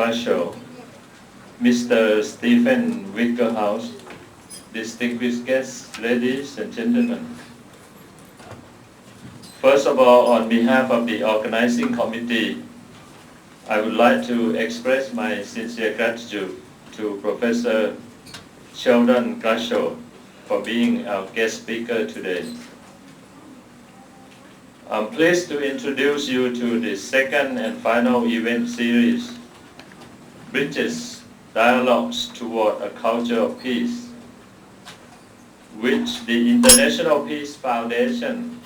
Glashow, Mr. Stephen Wickerhouse, distinguished guests, ladies and gentlemen. First of all, on behalf of the organizing committee, I would like to express my sincere gratitude to Professor Sheldon Glashow for being our guest speaker today. I'm pleased to introduce you to the second and final event series, Bridges Dialogues Toward a Culture of Peace, which the International Peace Foundation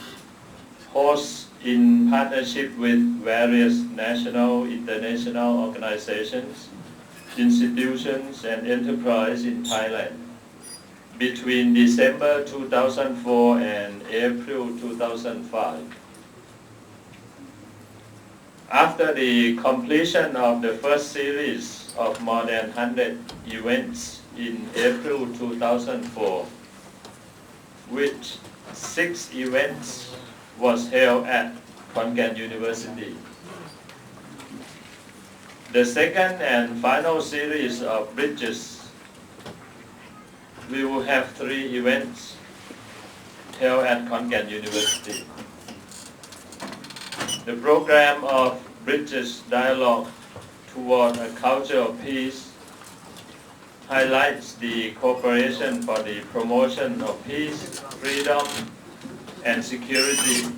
hosts in partnership with various national, international organizations, institutions, and enterprises in Thailand between December 2004 and April 2005. After the completion of the first series of more than 100 events in April 2004, which 6 events was held at Khon University. The second and final series of Bridges, we will have 3 events held at Khon University. The program of Bridges Dialogue Toward a Culture of Peace highlights the cooperation for the promotion of peace, freedom, and security,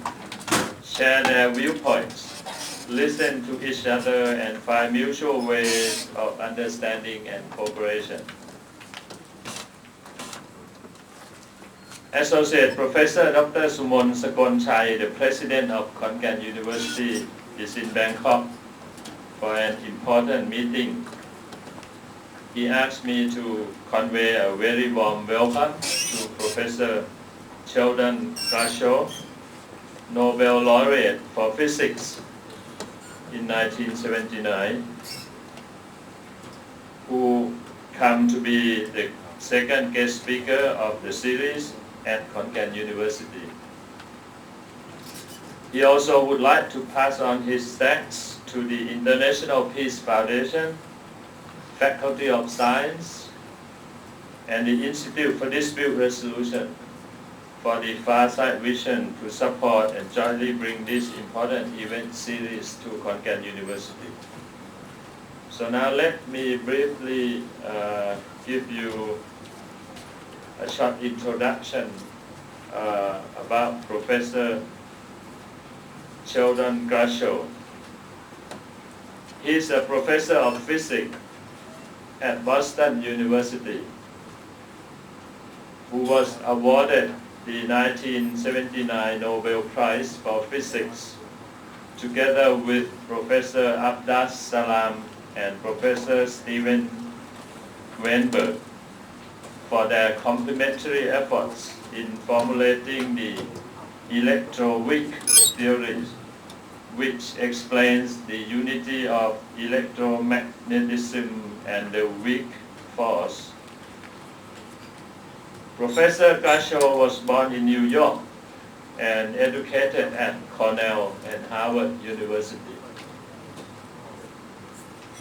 share their viewpoints, listen to each other, and find mutual ways of understanding and cooperation. Associate Professor Dr. Sumon Sakonchai, the President of Khon University, is in Bangkok for an important meeting. He asked me to convey a very warm welcome to Professor Sheldon Glashow, Nobel laureate for physics in 1979, who come to be the second guest speaker of the series at Khon University. He also would like to pass on his thanks to the International Peace Foundation, Faculty of Science, and the Institute for Dispute Resolution for the far-sight vision to support and jointly bring this important event series to Khon University. So now let me briefly give you a short introduction about Professor Sheldon Glashow. He is a professor of physics at Boston University, who was awarded the 1979 Nobel Prize for Physics, together with Professor Abdas Salam and Professor Steven Weinberg, for their complementary efforts in formulating the electroweak theory, which explains the unity of electromagnetism and the weak force. Professor Glashow was born in New York and educated at Cornell and Harvard University.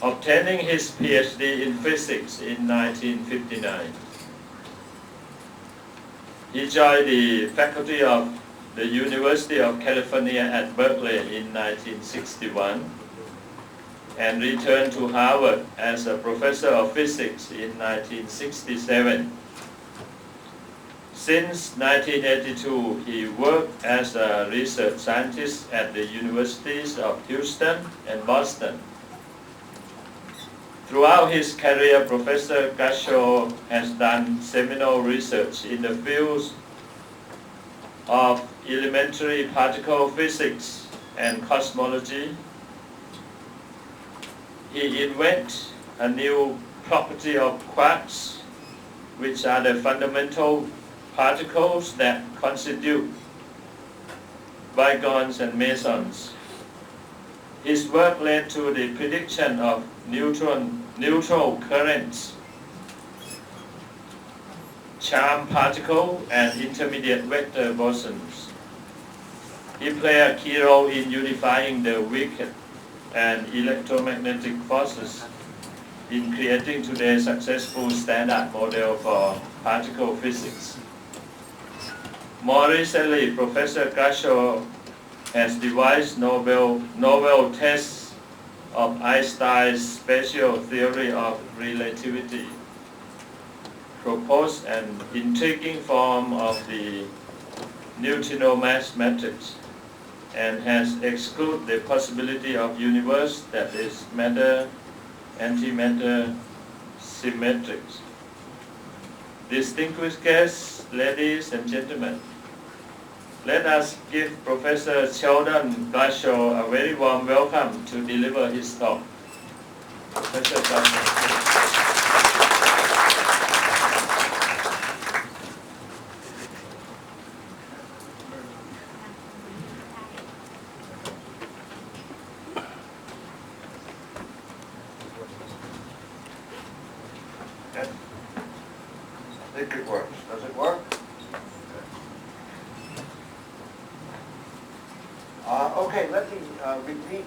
Obtaining his PhD in physics in 1959. He joined the faculty of the University of California at Berkeley in 1961 and returned to Harvard as a professor of physics in 1967. Since 1982, he worked as a research scientist at the Universities of Houston and Boston. Throughout his career, Professor Glashow has done seminal research in the fields of elementary particle physics and cosmology. He invented a new property of quarks, which are the fundamental particles that constitute bigons and mesons. His work led to the prediction of neutral currents, charm particle, and intermediate vector bosons. He played a key role in unifying the weak and electromagnetic forces in creating today's successful standard model for particle physics. More recently, Professor Glashow has devised novel tests of Einstein's special theory of relativity, proposed an intriguing form of the neutrino mass matrix, and has excluded the possibility of universe that is matter, antimatter, symmetric. Distinguished guests, ladies and gentlemen, let us give Professor Sheldon Glashow a very warm welcome to deliver his talk. Professor Glashow. I think it works. Does it work? Okay, let me repeat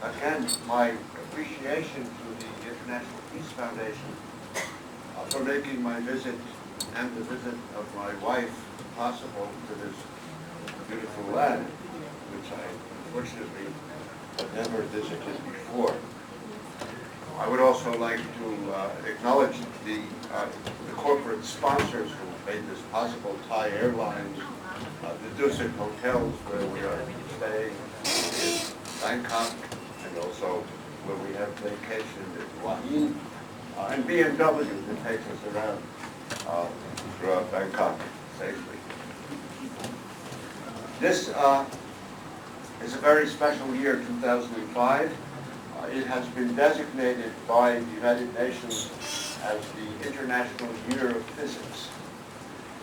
again my appreciation to the International Peace Foundation for making my visit and the visit of my wife possible to this beautiful land, which I unfortunately have never visited before. I would also like to acknowledge the corporate sponsors who made this possible: Thai Airlines, the Dusit Hotels where we are staying in Bangkok, and also where we have vacation in Hua Hin, and BMW that takes us around throughout Bangkok safely. This is a very special year, 2005. It has been designated by the United Nations as the International Year of Physics.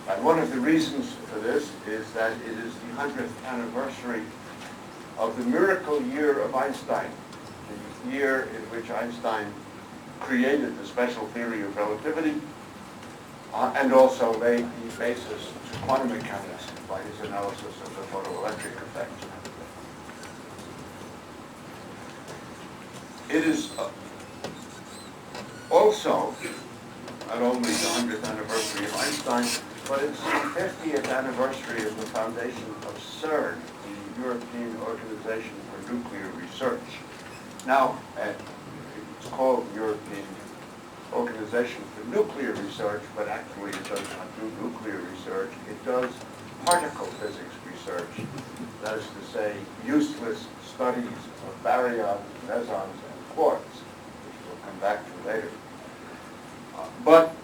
And one of the reasons for this is that it is the 100th anniversary of the miracle year of Einstein, the year in which Einstein created the special theory of relativity and also laid the basis to quantum mechanics by his analysis of the photoelectric effect. It is also not only the 100th anniversary of Einstein, but it's the 50th anniversary of the foundation of CERN, the European Organization for Nuclear Research. Now, it's called European Organization for Nuclear Research, but actually it does not do nuclear research. It does particle physics research. That is to say, useless studies of baryons, mesons, and quarks, which we'll come back to later. But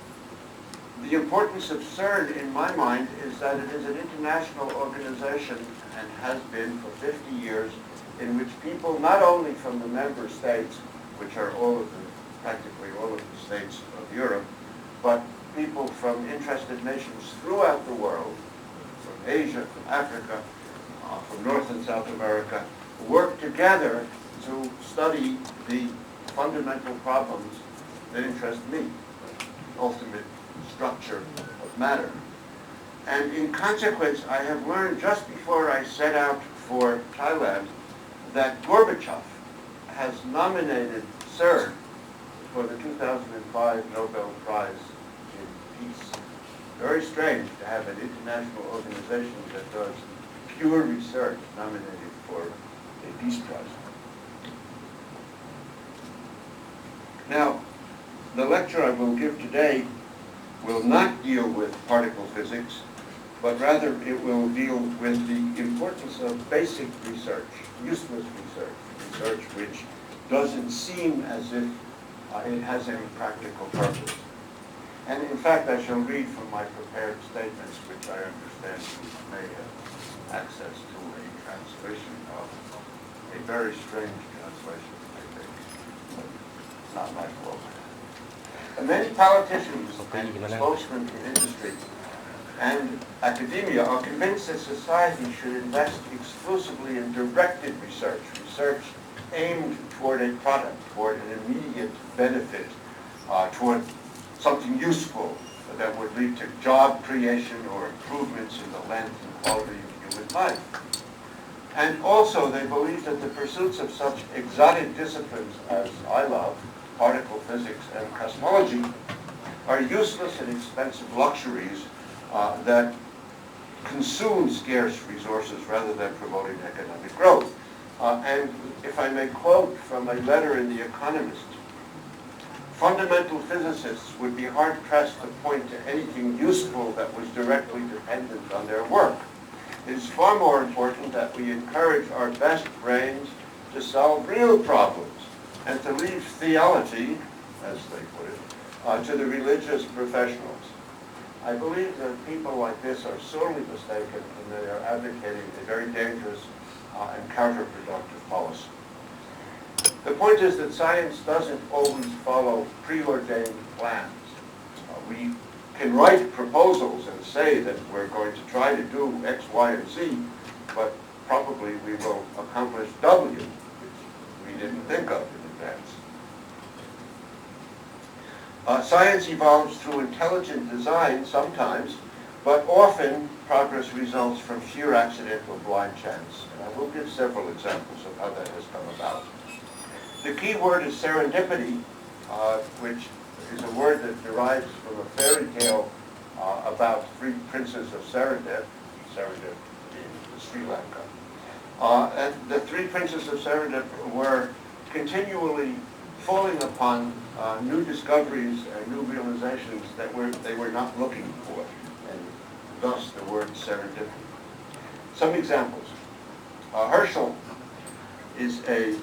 the importance of CERN, in my mind, is that it is an international organization and has been for 50 years, in which people not only from the member states, which are practically all of the states of Europe, but people from interested nations throughout the world, from Asia, from Africa, from North and South America, work together to study the fundamental problems that interest me, the ultimate structure of matter. And in consequence, I have learned just before I set out for Thailand that Gorbachev has nominated CERN for the 2005 Nobel Prize in Peace. Very strange to have an international organization that does pure research nominated for a Peace Prize. Now, the lecture I will give today will not deal with particle physics, but rather it will deal with the importance of basic research, useless research which doesn't seem as if it has any practical purpose. And in fact, I shall read from my prepared statements, which I understand you may have access to a translation of, a very strange translation, I think, but not my fault. Many politicians and spokesmen in industry and academia are convinced that society should invest exclusively in directed research, research aimed toward a product, toward an immediate benefit, toward something useful that would lead to job creation or improvements in the length and quality of human life. And also they believe that the pursuits of such exotic disciplines as I love particle physics and cosmology are useless and expensive luxuries that consume scarce resources rather than promoting economic growth. And if I may quote from a letter in The Economist, fundamental physicists would be hard-pressed to point to anything useful that was directly dependent on their work. It is far more important that we encourage our best brains to solve real problems and to leave theology, as they put it, to the religious professionals. I believe that people like this are sorely mistaken and they are advocating a very dangerous and counterproductive policy. The point is that science doesn't always follow preordained plans. We can write proposals and say that we're going to try to do X, Y, and Z, but probably we will accomplish W, which we didn't think of in advance. Science evolves through intelligent design sometimes, but often progress results from sheer accidental blind chance. And I will give several examples of how that has come about. The key word is serendipity, which is a word that derives from a fairy tale about three princes of Serendip in Sri Lanka. And the three princes of Serendip were continually falling upon new discoveries and new realizations that they were not looking for, and thus the word serendipity. Some examples. Herschel is a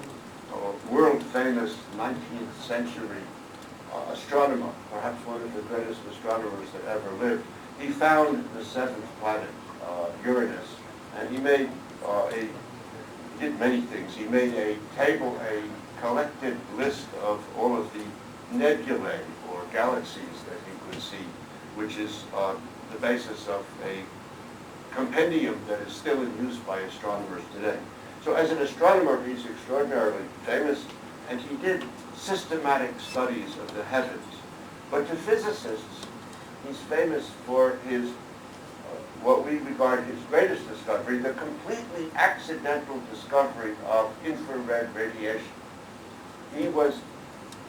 world-famous 19th century astronomer, perhaps one of the greatest astronomers that ever lived. He found the seventh planet, Uranus, and he made he did many things. He made a table, a collected list of all of the nebulae or galaxies that he could see, which is the basis of a compendium that is still in use by astronomers today. So as an astronomer, he's extraordinarily famous, and he did systematic studies of the heavens. But to physicists, he's famous for his, what we regard his greatest discovery, the completely accidental discovery of infrared radiation. He was,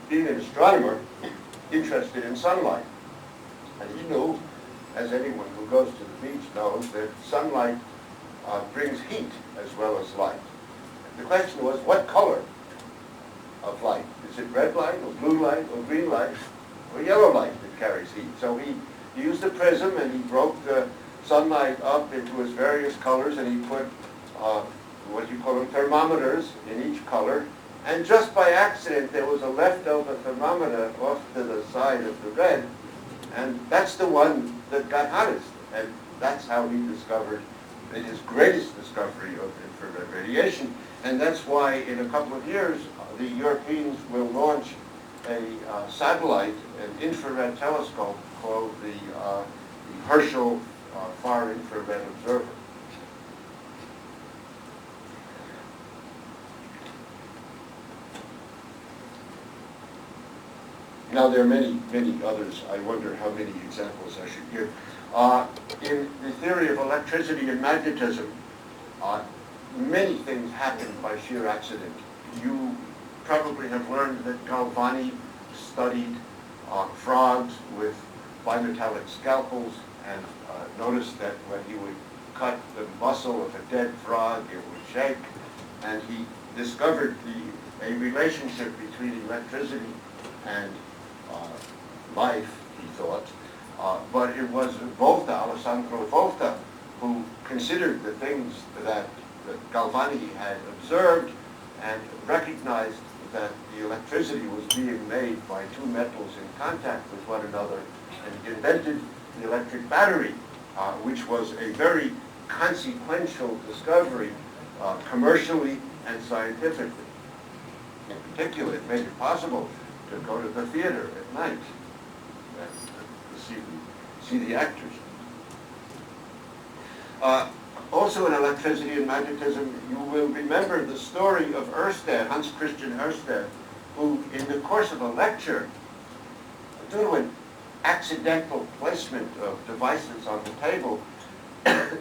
being an astronomer, interested in sunlight. And he knew, as anyone who goes to the beach knows, that sunlight brings heat as well as light. The question was, what color of light? Is it red light, or blue light, or green light, or yellow light that carries heat? So he used a prism and he broke the sunlight up into its various colors, and he put what you call them thermometers in each color. And just by accident, there was a leftover thermometer off to the side of the red, and that's the one that got hottest. And that's how he discovered his greatest discovery of infrared radiation. And that's why in a couple of years, the Europeans will launch a satellite, an infrared telescope called the Herschel Far Infrared Observer. Now there are many, many others. I wonder how many examples I should give. In the theory of electricity and magnetism, many things happen by sheer accident. You probably have learned that Galvani studied frogs with bimetallic scalpels and noticed that when he would cut the muscle of a dead frog, it would shake. And he discovered a relationship between electricity and life, he thought. But it was Volta, Alessandro Volta, who considered the things that Galvani had observed and recognized that the electricity was being made by two metals in contact with one another, and he invented the electric battery, which was a very consequential discovery commercially and scientifically. In particular, it made it possible to go to the theater at night and to see the actors. Also in electricity and magnetism, you will remember the story of Ørsted, Hans Christian Ørsted, who in the course of a lecture, due to an accidental placement of devices on the table,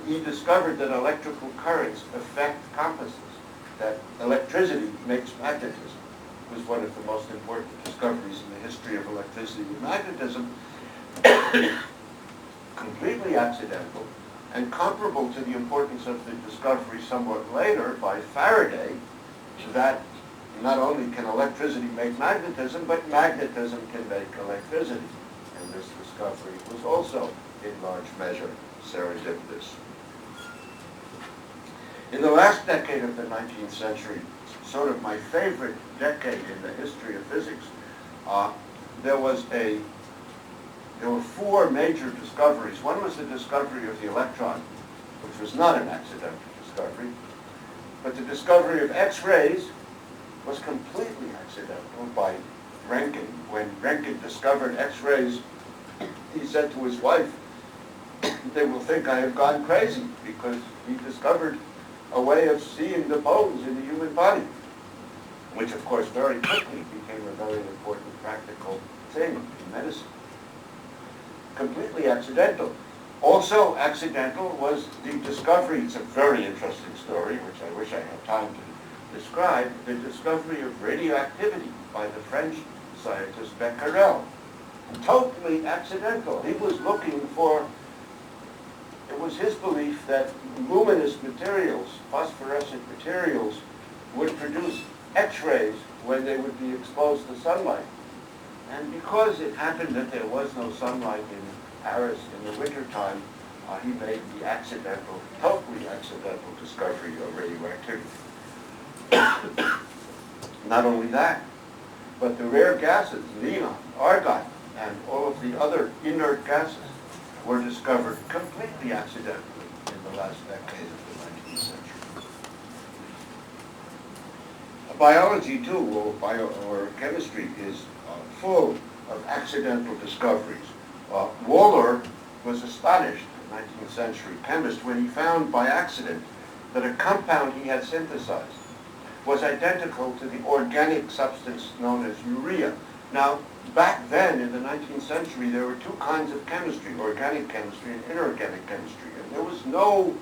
he discovered that electrical currents affect compasses, that electricity makes magnetism. was one of the most important discoveries in the history of electricity and magnetism, completely accidental, and comparable to the importance of the discovery somewhat later by Faraday that not only can electricity make magnetism, but magnetism can make electricity. And this discovery was also, in large measure, serendipitous. In the last decade of the 19th century, sort of my favorite decade in the history of physics, there were four major discoveries. One was the discovery of the electron, which was not an accidental discovery, but the discovery of X-rays was completely accidental by Röntgen. When Röntgen discovered X-rays, he said to his wife, "They will think I have gone crazy," because he discovered a way of seeing the bones in the human body, which of course very quickly became a very important practical thing in medicine. Completely accidental. Also accidental was the discovery, it's a very interesting story, which I wish I had time to describe, the discovery of radioactivity by the French scientist Becquerel. Totally accidental. He was looking for, it was his belief that luminous materials, phosphorescent materials, would produce X-rays when they would be exposed to sunlight. And because it happened that there was no sunlight in Paris in the wintertime, he made the accidental, totally accidental discovery of radioactivity. Not only that, but the rare gases, neon, argon, and all of the other inert gases were discovered completely accidentally in the last decade of the 19th century. Biology, too, or chemistry, is full of accidental discoveries. Waller was astonished, a 19th century chemist, when he found by accident that a compound he had synthesized was identical to the organic substance known as urea. Now, back then in the 19th century, there were two kinds of chemistry, organic chemistry and inorganic chemistry, and there was no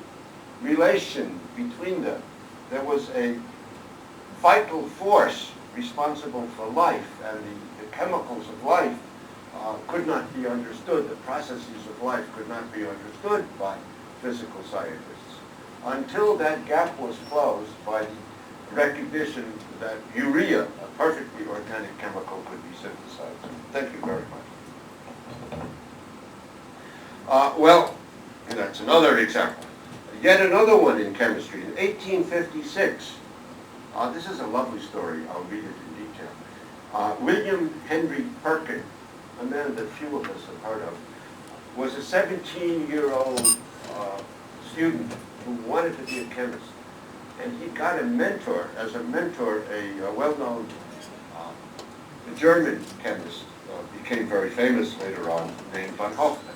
relation between them. There was a vital force responsible for life, and the chemicals of life could not be understood, the processes of life could not be understood by physical scientists until that gap was closed by the recognition that urea, a perfectly organic chemical, could be synthesized. Thank you very much. Well, that's another example. Yet another one in chemistry. In 1856, this is a lovely story, I'll read it in detail. William Henry Perkin, a man that few of us have heard of, was a 17-year-old student who wanted to be a chemist. And he got a mentor, as a mentor, a well-known German chemist, became very famous later on, named von Hofmann.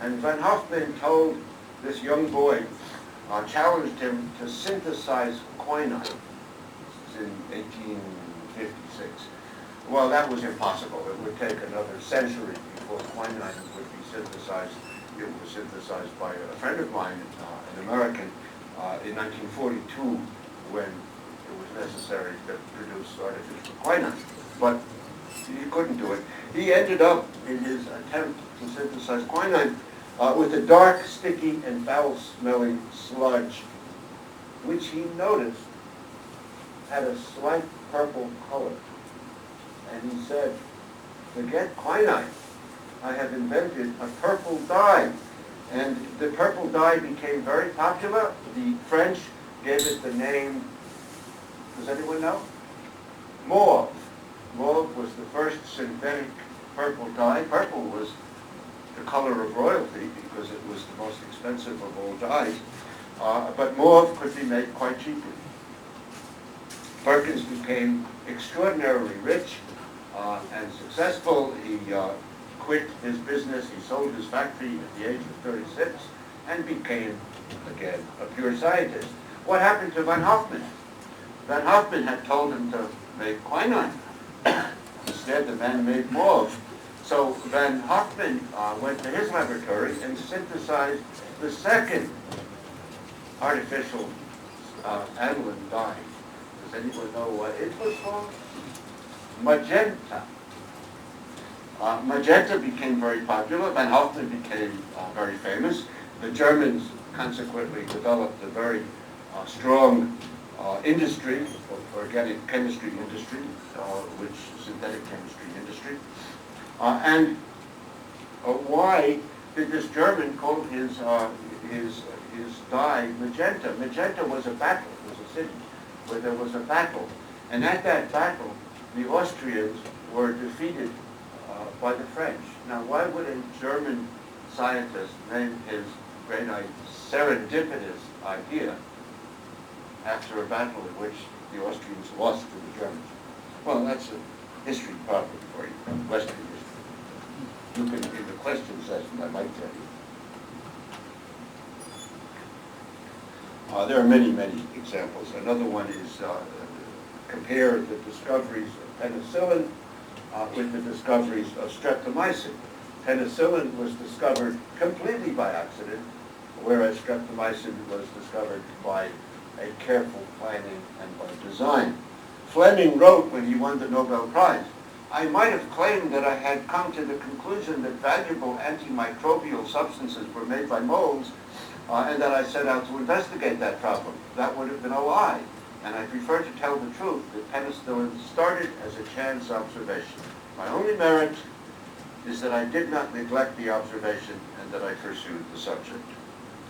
And von Hofmann told this young boy, challenged him to synthesize quinine. This is in 1856. Well, that was impossible. It would take another century before quinine would be synthesized. It was synthesized by a friend of mine, an American, in 1942, when it was necessary to produce artificial quinine. But he couldn't do it. He ended up, in his attempt to synthesize quinine, with a dark, sticky, and foul-smelling sludge, which he noticed had a slight purple color. And he said, "Forget quinine. I have invented a purple dye." And the purple dye became very popular. The French gave it the name, does anyone know? Mauve. Mauve was the first synthetic purple dye. Purple was the color of royalty because it was the most expensive of all dyes. But mauve could be made quite cheaply. Perkins became extraordinarily rich and successful. He quit his business, he sold his factory at the age of 36, and became, again, a pure scientist. What happened to von Hofmann? Von Hofmann had told him to make quinine. Instead, the man made mauve. So von Hofmann went to his laboratory and synthesized the second artificial aniline dye. Does anyone know what it was called? magenta. Magenta became very popular. Van Hoffman became very famous. The Germans consequently developed a very strong industry, organic chemistry industry, which synthetic chemistry industry. And why did this German call his dye magenta? Magenta was a battle. It was a city where there was a battle. And at that battle, the Austrians were defeated by the French. Now, why would a German scientist name his great serendipitous idea after a battle in which the Austrians lost to the Germans? Well, that's a history problem for you, Western history. You can, in the question session, I might tell you. There are many, many examples. Another one is compare the discoveries of penicillin with the discoveries of streptomycin. Penicillin was discovered completely by accident, whereas streptomycin was discovered by a careful planning and by design. Fleming wrote when he won the Nobel Prize, "I might have claimed that I had come to the conclusion that valuable antimicrobial substances were made by moles, and that I set out to investigate that problem. That would have been a lie, and I prefer to tell the truth that penicillin started as a chance observation. My only merit is that I did not neglect the observation and that I pursued the subject."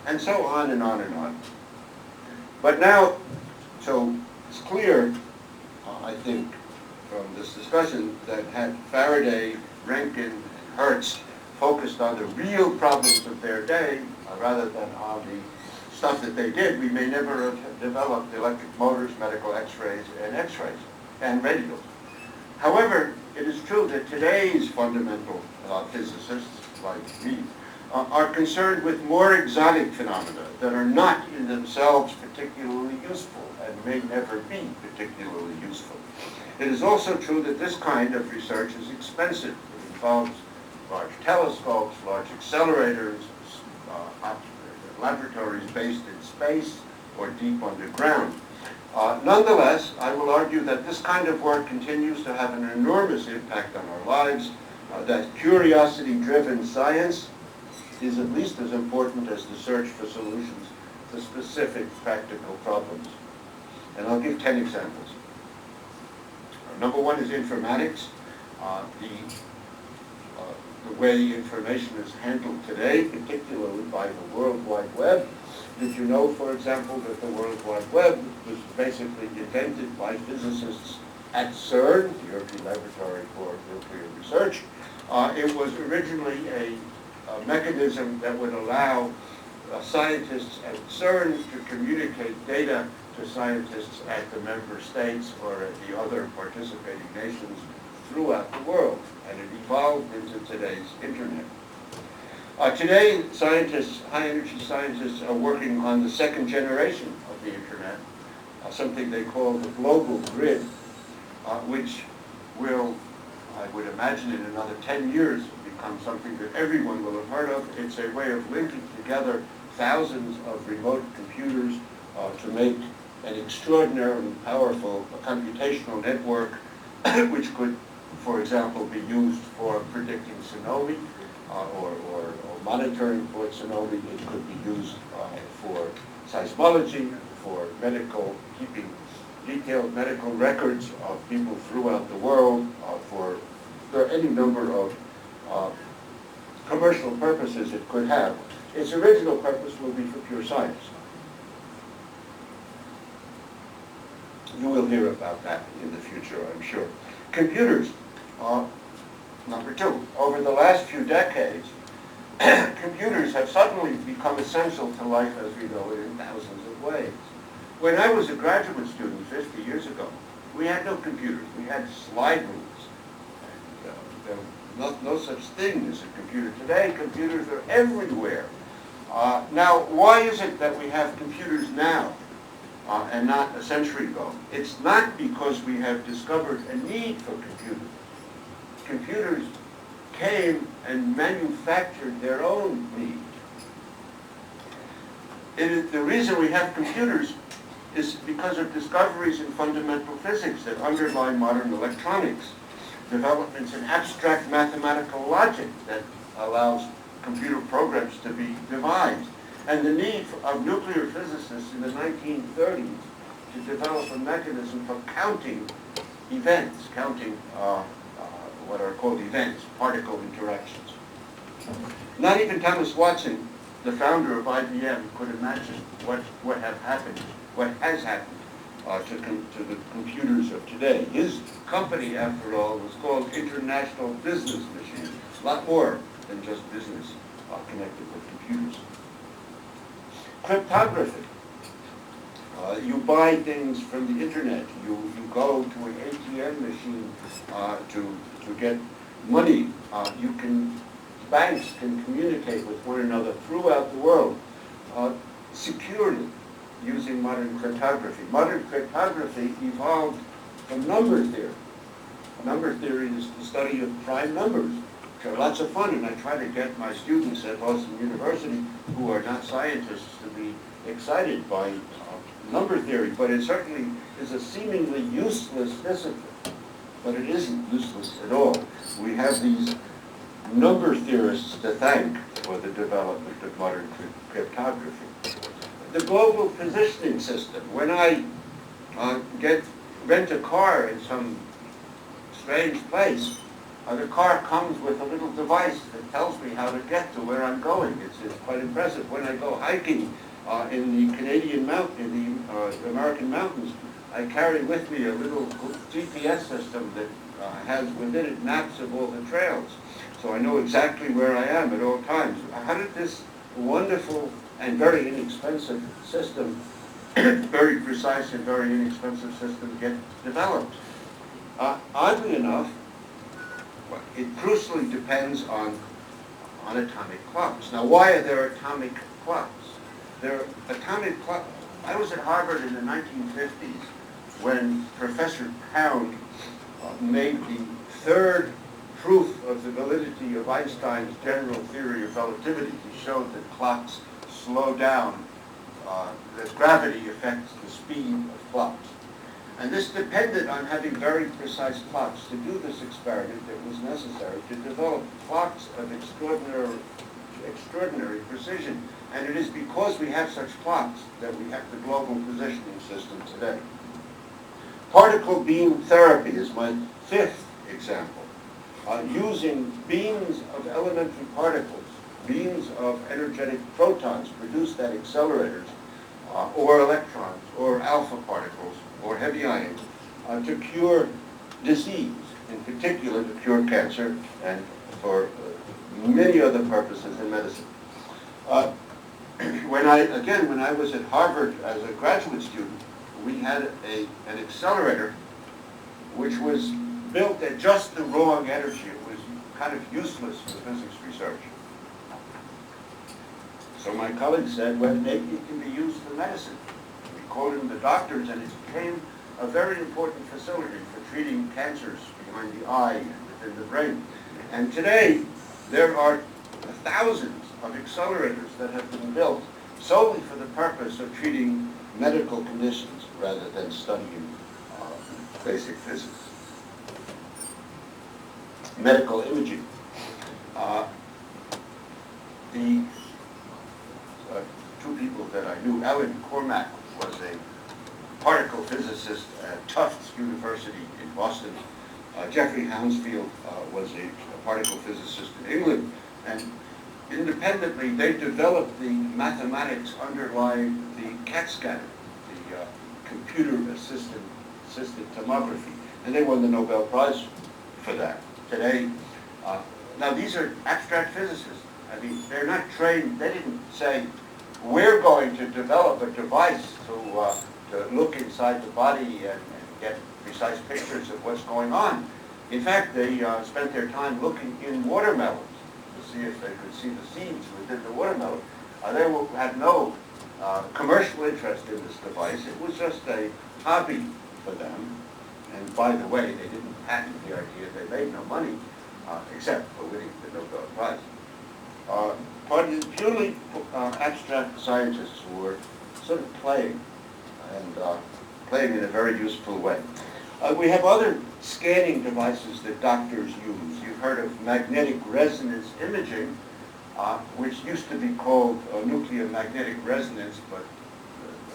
And so on and on and on. But now, so it's clear, I think, from this discussion that had Faraday, Roentgen, and Hertz focused on the real problems of their day, rather than on the stuff that they did, we may never have developed electric motors, medical x-rays, and radios. However, it is true that today's fundamental physicists, like me, are concerned with more exotic phenomena that are not in themselves particularly useful and may never be particularly useful. It is also true that this kind of research is expensive. It involves large telescopes, large accelerators, laboratories based in space or deep underground. Nonetheless, I will argue that this kind of work continues to have an enormous impact on our lives, that curiosity-driven science is at least as important as the search for solutions to specific practical problems. And I'll give 10 examples. Number one is informatics. The way information is handled today, particularly by the World Wide Web. Did you know, for example, that the World Wide Web was basically invented by physicists at CERN, the European Laboratory for Nuclear Research? It was originally a mechanism that would allow scientists at CERN to communicate data to scientists at the member states or at the other participating nations throughout the world, and it evolved into today's internet. Today, scientists, high-energy scientists, are working on the second generation of the internet, something they call the global grid, which will, I would imagine in another 10 years, become something that everyone will have heard of. It's a way of linking together thousands of remote computers to make an extraordinarily powerful computational network which could, for example, be used for predicting tsunami or monitoring for tsunami. It could be used for seismology, for keeping detailed medical records of people throughout the world, there are any number of commercial purposes it could have. Its original purpose will be for pure science. You will hear about that in the future, I'm sure. Computers, number two. Over the last few decades, computers have suddenly become essential to life as we know it in thousands of ways. When I was a graduate student 50 years ago, we had no computers. We had slide rules. There was no such thing as a computer. Today, computers are everywhere. Now, why is it that we have computers now and not a century ago? It's not because we have discovered a need for computers. Computers came and manufactured their own need. The reason we have computers is because of discoveries in fundamental physics that underlie modern electronics, developments in abstract mathematical logic that allows computer programs to be devised, and the need of nuclear physicists in the 1930s to develop a mechanism for counting events, counting what are called events, particle interactions. Not even Thomas Watson, the founder of IBM, could imagine what has happened to the computers of today. His company, after all, was called International Business Machine. A lot more than just business connected with computers. Cryptography. You buy things from the internet. You go to an ATM machine to get money. Banks can communicate with one another throughout the world securely using modern cryptography. Modern cryptography evolved from number theory. Number theory is the study of prime numbers, which are lots of fun, and I try to get my students at Boston University who are not scientists to be excited by number theory, but it certainly is a seemingly useless discipline. But it isn't useless at all. We have these number theorists to thank for the development of modern cryptography. The global positioning system. When I rent a car in some strange place, the car comes with a little device that tells me how to get to where I'm going. It's quite impressive. When I go hiking in the Canadian mountain, the American mountains, I carry with me a little GPS system that has within it maps of all the trails. So I know exactly where I am at all times. How did this wonderful and very inexpensive system, very precise and very inexpensive system, get developed? Oddly enough, it crucially depends on atomic clocks. Now, why are there atomic clocks? There are atomic clocks. I was at Harvard in the 1950s when Professor Khon made the third proof of the validity of Einstein's general theory of relativity. He showed that clocks slow down, that gravity affects the speed of clocks. And this depended on having very precise clocks. To do this experiment, it was necessary to develop clocks of extraordinary precision. And it is because we have such clocks that we have the global positioning system today. Particle beam therapy is my fifth example. Using beams of elementary particles, beams of energetic protons produced at accelerators, or electrons, or alpha particles, or heavy ions, to cure disease, in particular to cure cancer, and for many other purposes in medicine. When I was at Harvard as a graduate student, we had an accelerator which was built at just the wrong energy. It was kind of useless for physics research. So my colleagues said, well, maybe it can be used for medicine. We called in the doctors, and it became a very important facility for treating cancers behind the eye and within the brain. And today, there are thousands of accelerators that have been built solely for the purpose of treating medical conditions rather than studying basic physics. Medical imaging. The two people that I knew, Alan Cormack was a particle physicist at Tufts University in Boston. Geoffrey Hounsfield was a particle physicist in England. And independently, they developed the mathematics underlying the CAT scanner, the computer-assisted tomography. And they won the Nobel Prize for that. Today, now these are abstract physicists. I mean, they're not trained, they didn't say, we're going to develop a device to look inside the body and get precise pictures of what's going on. In fact, they spent their time looking in watermelons to see if they could see the seeds within the watermelon. They had no commercial interest in this device. It was just a hobby for them. And by the way, they didn't patent the idea. They made no money except for winning the Nobel Prize. But it's purely abstract scientists who were sort of playing and playing in a very useful way. We have other scanning devices that doctors use. You've heard of magnetic resonance imaging, which used to be called nuclear magnetic resonance, but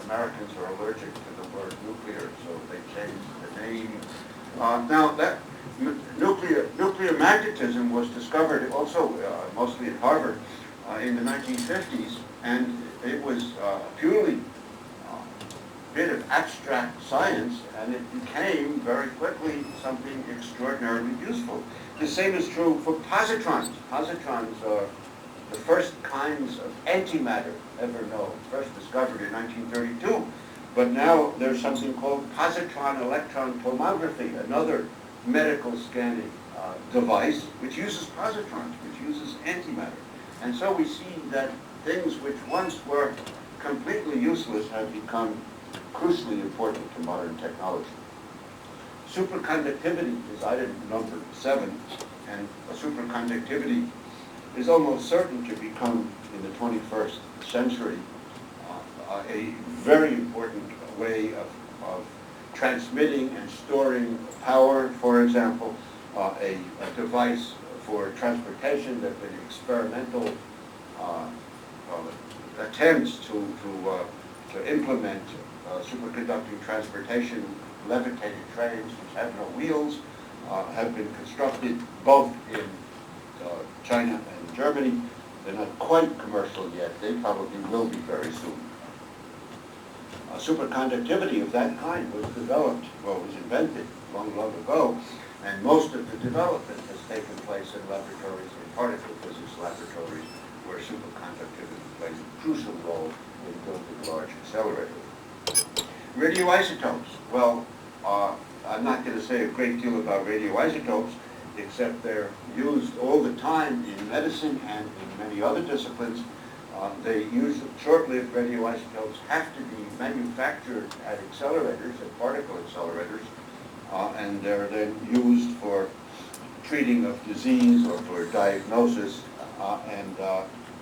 Americans are allergic to the word nuclear, so they changed the name. Now, that nuclear magnetism was discovered also mostly at Harvard in the 1950s, and it was purely bit of abstract science, and it became very quickly something extraordinarily useful. The same is true for positrons. Positrons are the first kinds of antimatter ever known, first discovered in 1932. But now there's something called positron electron tomography, another medical scanning device which uses positrons, which uses antimatter. And so we see that things which once were completely useless have become crucially important to modern technology. Superconductivity is item number 7, and superconductivity is almost certain to become, in the 21st century, a very important way of transmitting and storing power. For example, a device for transportation. There have been experimental attempts to implement superconducting transportation. Levitated trains which have no wheels have been constructed both in China and Germany. They're not quite commercial yet. They probably will be very soon. Superconductivity of that kind was developed, well, was invented long, long ago, and most of the development has taken place in laboratories, in particle physics laboratories, where superconductivity plays a crucial role in building large accelerators. Radioisotopes. Well, I'm not going to say a great deal about radioisotopes, except they're used all the time in medicine and in many other disciplines. They use short-lived radioisotopes have to be manufactured at accelerators, at particle accelerators, and they're then used for treating of disease or for diagnosis. In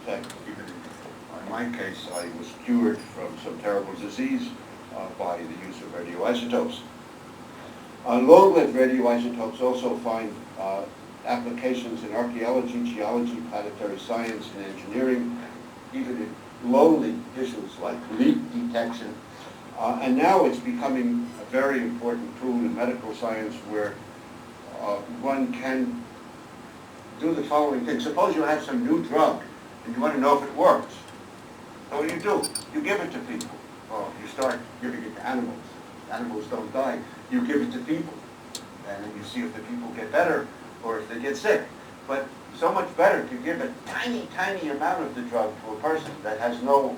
fact, even in my case, I was cured from some terrible disease by the use of radioisotopes. Long-lived radioisotopes also find applications in archaeology, geology, planetary science, and engineering, even in lowly issues like leak detection. And now it's becoming a very important tool in medical science where one can do the following thing. Suppose you have some new drug and you want to know if it works. So what do? You give it to people. Well, you start giving it to animals. Animals don't die. You give it to people. And then you see if the people get better or if they get sick. But so much better to give a tiny, tiny amount of the drug to a person that has no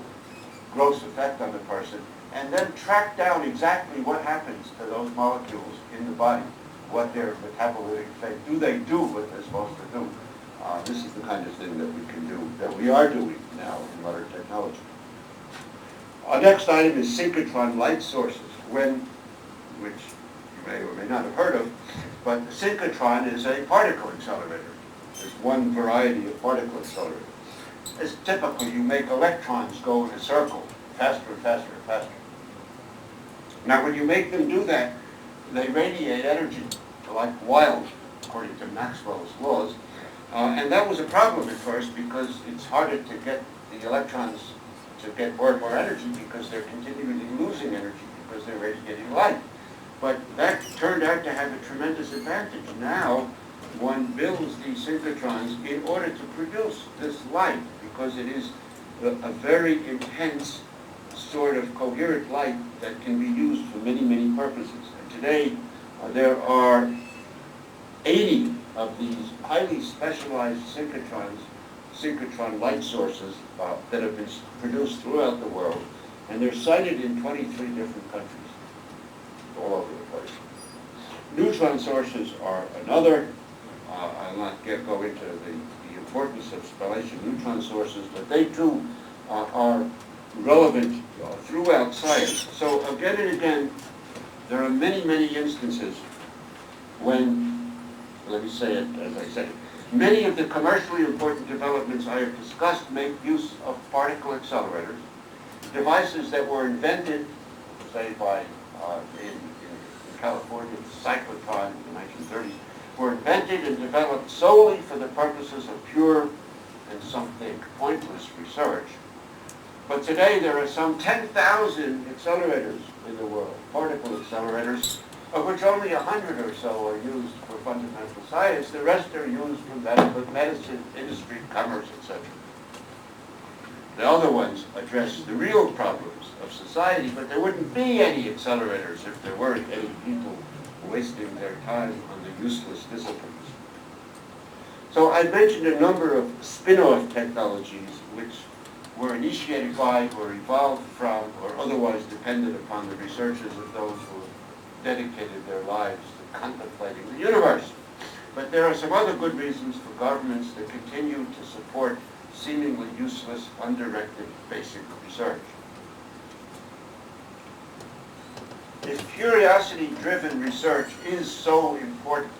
gross effect on the person, and then track down exactly what happens to those molecules in the body, what their metabolitic effect, do they do what they're supposed to do? This is the kind of thing that we can do, that we are doing now in modern technology. Our next item is synchrotron light sources, which you may or may not have heard of, but the synchrotron is a particle accelerator. There's one variety of particle accelerator. As typically, you make electrons go in a circle, faster and faster and faster. Now, when you make them do that, they radiate energy like wild, according to Maxwell's laws. And that was a problem at first because it's harder to get the electrons to get more and more energy because they're continually losing energy because they're radiating light. But that turned out to have a tremendous advantage. Now, one builds these synchrotrons in order to produce this light because it is a very intense sort of coherent light that can be used for many, many purposes. And today, there are 80 of these highly specialized synchrotron light sources that have been produced throughout the world, and they're sited in 23 different countries, all over the place. Neutron sources are another. I'll not go into the importance of spallation neutron sources, but they too are relevant throughout science. So again and again, there are many, many instances when, let me say it as I said it, many of the commercially important developments I have discussed make use of particle accelerators, devices that were invented say in California, the cyclotron in the 1930s, were invented and developed solely for the purposes of pure and some think pointless research. But today there are some 10,000 accelerators in the world, particle accelerators, of which only 100 or so are used for fundamental science. The rest are used for medicine, industry, commerce, etc. The other ones address the real problems of society, but there wouldn't be any accelerators if there weren't any people wasting their time on the useless disciplines. So I mentioned a number of spin-off technologies which were initiated by or evolved from or otherwise depended upon the researches of those who dedicated their lives to contemplating the universe. But there are some other good reasons for governments to continue to support seemingly useless, undirected basic research. If curiosity-driven research is so important,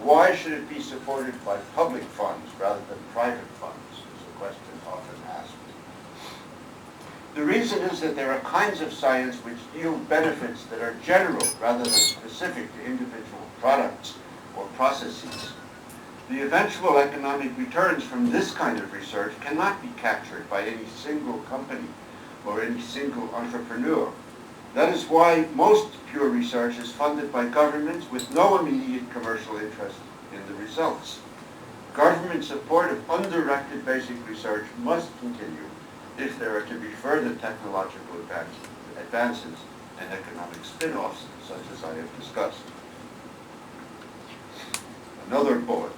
why should it be supported by public funds rather than private funds, is a question often asked. The reason is that there are kinds of science which yield benefits that are general rather than specific to individual products or processes. The eventual economic returns from this kind of research cannot be captured by any single company or any single entrepreneur. That is why most pure research is funded by governments with no immediate commercial interest in the results. Government support of undirected basic research must continue if there are to be further technological advances and economic spin-offs such as I have discussed. Another bullet.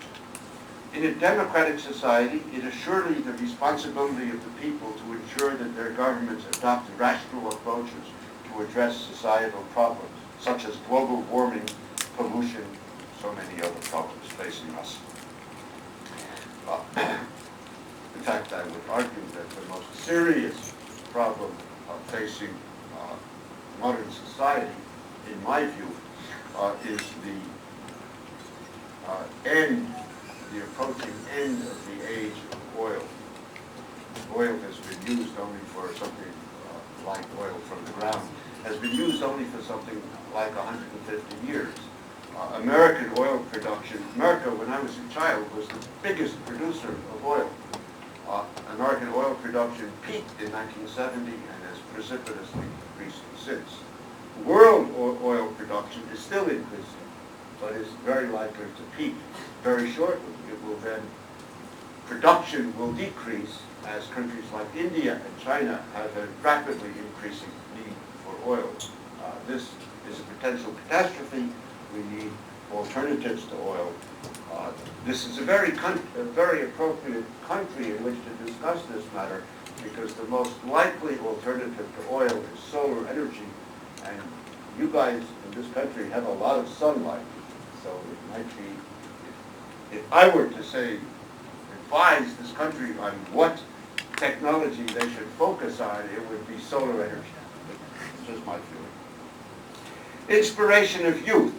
In a democratic society, it is surely the responsibility of the people to ensure that their governments adopt rational approaches to address societal problems, such as global warming, pollution, so many other problems facing us. In fact, I would argue that the most serious problem facing modern society, in my view, is the approaching end of the age of oil. Oil has been used only for something like oil from the ground, has been used only for something like 150 years. American oil production, America, when I was a child, was the biggest producer of oil. American oil production peaked in 1970 and has precipitously increased since. World oil production is still increasing, but is very likely to peak very shortly. It will then, production will decrease as countries like India and China have a rapidly increasing need for oil. This is a potential catastrophe. We need alternatives to oil. This is a very appropriate country in which to discuss this matter because the most likely alternative to oil is solar energy, and you guys in this country have a lot of sunlight, so it might be, if I were to say, advise this country on what technology they should focus on, it would be solar energy. It's just my feeling. Inspiration of youth.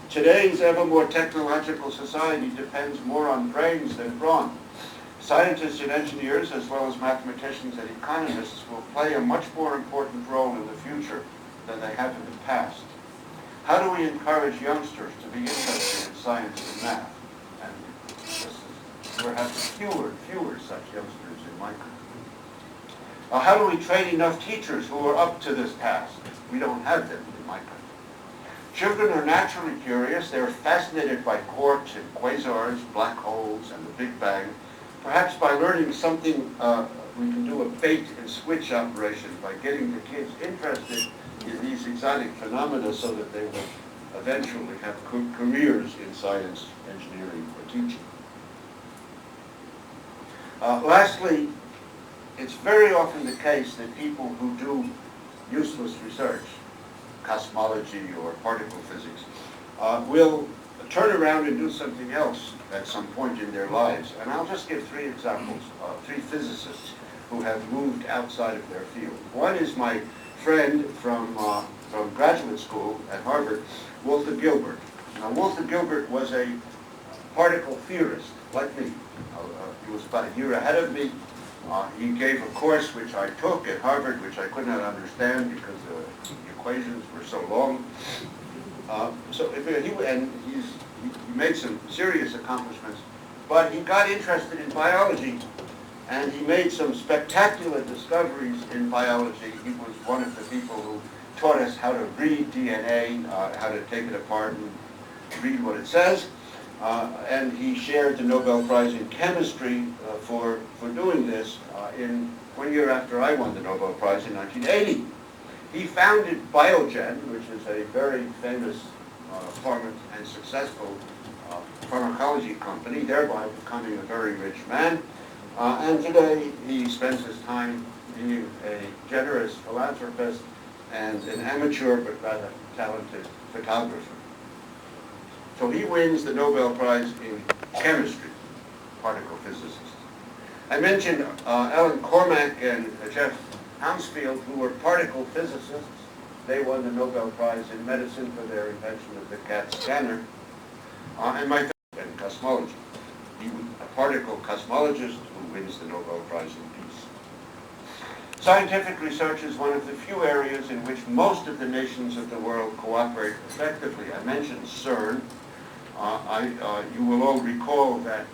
Today's ever more technological society depends more on brains than brawn. Scientists and engineers, as well as mathematicians and economists, will play a much more important role in the future than they have in the past. How do we encourage youngsters to be interested in science and math? And we're having fewer such youngsters in my country. How do we train enough teachers who are up to this task? We don't have them in my country. Children are naturally curious. They're fascinated by quarks and quasars, black holes, and the Big Bang. Perhaps by learning something, we can do a bait and switch operation by getting the kids interested in these exotic phenomena so that they will eventually have careers in science, engineering, or teaching. Lastly, it's very often the case that people who do useless research, cosmology or particle physics, will turn around and do something else at some point in their lives. And I'll just give three examples, three physicists who have moved outside of their field. One is my friend from graduate school at Harvard, Walter Gilbert. Now, Walter Gilbert was a particle theorist, like me. He was about a year ahead of me. He gave a course which I took at Harvard, which I could not understand because the equations were so long. He made some serious accomplishments, but he got interested in biology, and he made some spectacular discoveries in biology. He was one of the people who taught us how to read DNA, how to take it apart and read what it says. And he shared the Nobel Prize in Chemistry for doing this in 1 year after I won the Nobel Prize in 1980. He founded Biogen, which is a very famous and successful pharmacology company, thereby becoming a very rich man. And today he spends his time being a generous philanthropist and an amateur but rather talented photographer. So he wins the Nobel Prize in Chemistry, particle physicist. I mentioned Alan Cormack and Jeff Hounsfield, who were particle physicists. They won the Nobel Prize in Medicine for their invention of the CAT scanner. And my in cosmology. He was a particle cosmologist who wins the Nobel Prize in Peace. Scientific research is one of the few areas in which most of the nations of the world cooperate effectively. I mentioned CERN. You will all recall that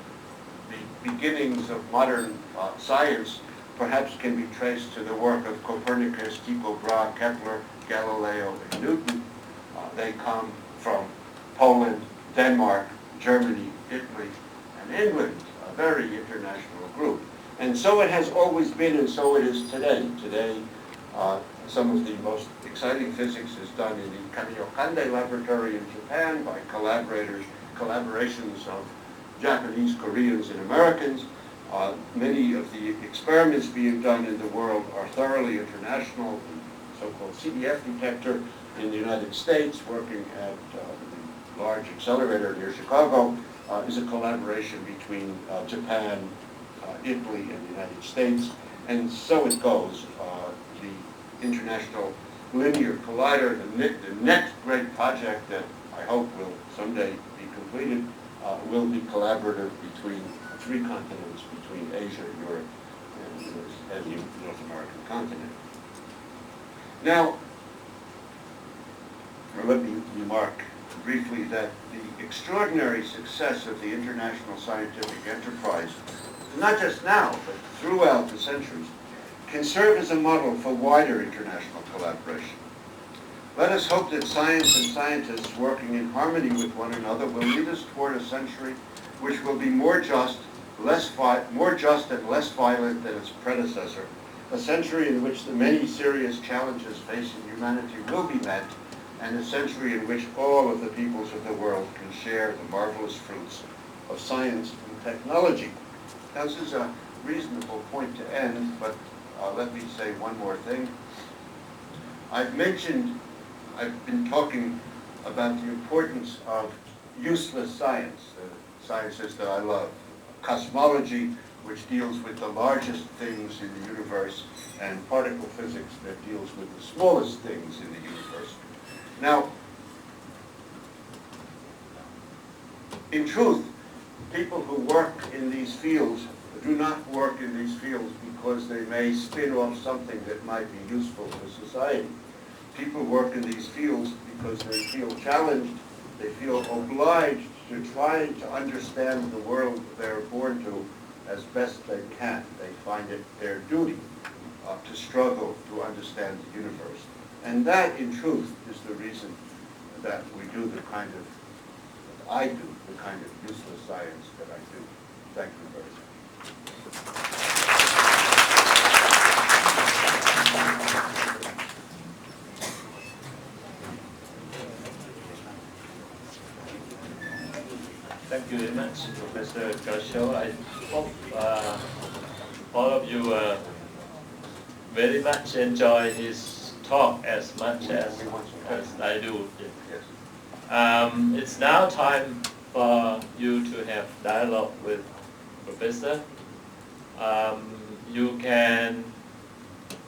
the beginnings of modern science perhaps can be traced to the work of Copernicus, Tycho Brahe, Kepler, Galileo, and Newton. They come from Poland, Denmark, Germany, Italy, and England, a very international group. And so it has always been, and so it is today. Today, some of the most exciting physics is done in the Kamiokande laboratory in Japan by collaborations of Japanese, Koreans, and Americans. Many of the experiments being done in the world are thoroughly international. The so-called CDF detector in the United States, working at the large accelerator near Chicago, is a collaboration between Japan, Italy, and the United States. And so it goes. The International Linear Collider, the next great project that I hope will someday be completed, will be collaborative between three continents, between Asia, Europe, and the North American continent. Now, let me remark briefly that the extraordinary success of the international scientific enterprise, not just now, but throughout the centuries, can serve as a model for wider international collaboration. Let us hope that science and scientists working in harmony with one another will lead us toward a century which will be more just and less violent than its predecessor, a century in which the many serious challenges facing humanity will be met, and a century in which all of the peoples of the world can share the marvelous fruits of science and technology. Now, this is a reasonable point to end, but let me say one more thing. I've been talking about the importance of useless science, the sciences that I love. Cosmology, which deals with the largest things in the universe, and particle physics that deals with the smallest things in the universe. Now, in truth, people who work in these fields do not work in these fields because they may spin off something that might be useful for society. People work in these fields because they feel challenged, they feel obliged to try to understand the world they're born to as best they can. They find it their duty to struggle to understand the universe. And that, in truth, is the reason that we do the kind of, I do the kind of useless science that I do. Thank you very much. Thank you very much, Professor Glashow. I hope all of you very much enjoy his talk as much as I do. It's now time for you to have dialogue with Professor. You can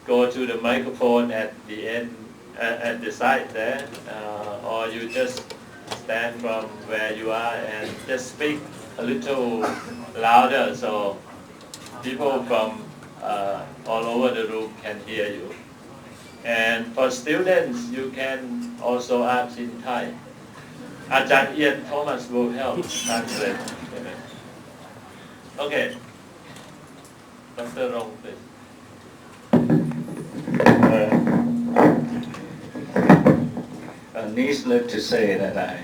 go to the microphone at the end, at the side there, or you just stand from where you are and just speak a little louder so people from all over the room can hear you. And for students, you can also ask in Thai. Ajahn Ian Thomas will help translate. Okay. Dr. Rong, please. Needless to say that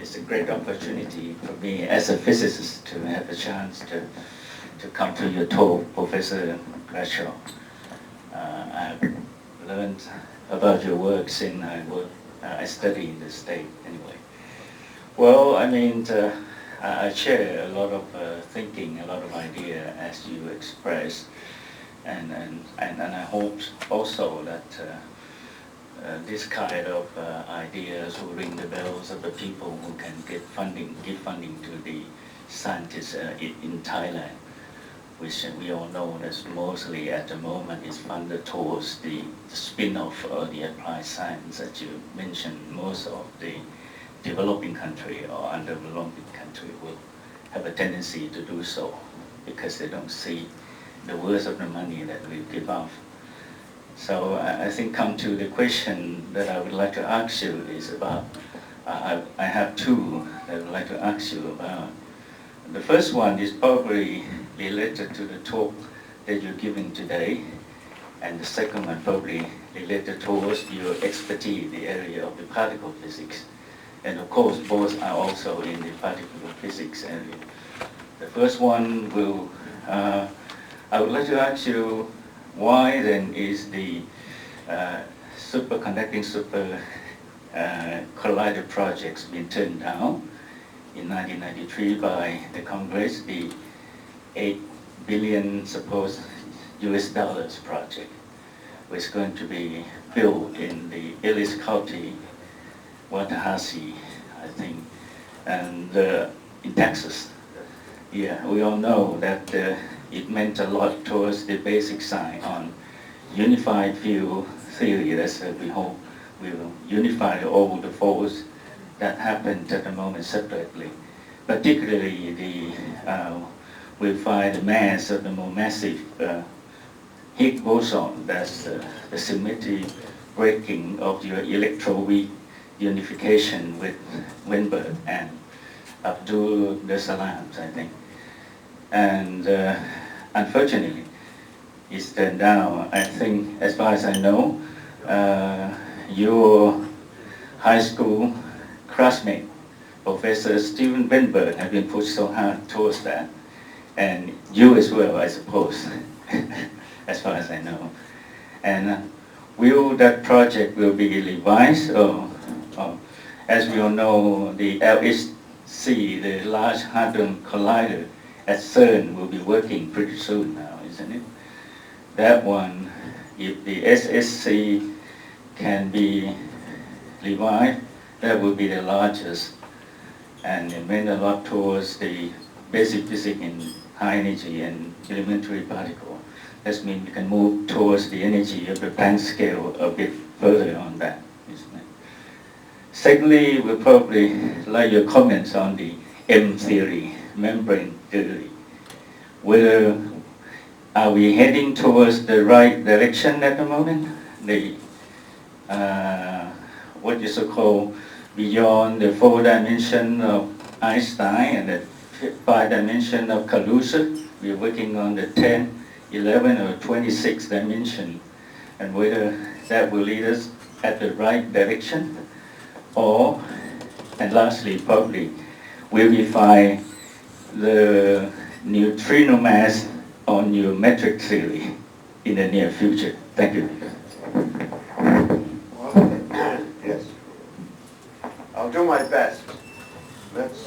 it's a great opportunity for me as a physicist to have a chance to come to your talk, Professor Glashow. I've learned about your work since I study in the States anyway. Well, I mean, I share a lot of thinking, a lot of idea as you express, and I hope also that this kind of ideas will ring the bells of the people who can give funding to the scientists in Thailand, which we all know that mostly at the moment is funded towards the spin-off or the applied science that you mentioned. Most of the developing country or underdeveloping country will have a tendency to do so because they don't see the worth of the money that we give off. So I think come to the question that I would like to ask you is about, I have two that I would like to ask you about. The first one is probably related to the talk that you're giving today, and the second one probably related towards your expertise, the area of the particle physics. And of course, both are also in the particle physics area. The first one will, I would like to ask you, why then is the superconducting collider projects been turned down in 1993 by the Congress, the $8 billion supposed US dollars project, which is going to be built in the Ellis County, Wattahassee, I think, and in Texas. Yeah, we all know that it meant a lot towards the basic science on unified field theory. That's we hope we will unify all the forces that happened at the moment separately. Particularly we find the mass of the more massive Higgs boson, that's the symmetry breaking of your electroweak unification with Weinberg and Abdul Salam, I think. And unfortunately, it's turned down. I think, as far as I know, your high school classmate, Professor Steven Weinberg, have been pushed so hard towards that. And you as well, I suppose, as far as I know. And will that project will be revised, or as we all know, the LHC, the Large Hadron Collider at CERN, will be working pretty soon now, isn't it? That one, if the SSC can be revived, that will be the largest, and it meant a lot towards the basic physics in high energy and elementary particle. That means we can move towards the energy of the Planck scale a bit further on that, isn't it? Secondly, we'll probably like your comments on the M theory, membrane theory. Whether are we heading towards the right direction at the moment? The what you so-called beyond the 4 dimension of Einstein and the 5 dimension of Kaluza. We're working on the 10, 11, or 26 dimension, and whether that will lead us at the right direction, or, and lastly, probably, will we find the neutrino mass on your metric theory in the near future? Thank you. Well, yes. I'll do my best. Let's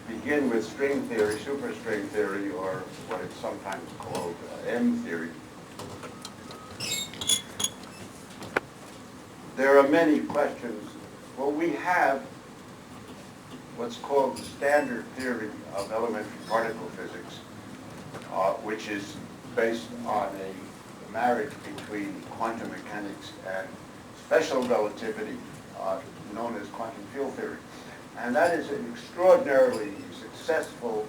begin with string theory, superstring theory, or what is sometimes called M theory. There are many questions. Well, we have what's called the standard theory of elementary particle physics, which is based on a marriage between quantum mechanics and special relativity, known as quantum field theory. And that is an extraordinarily successful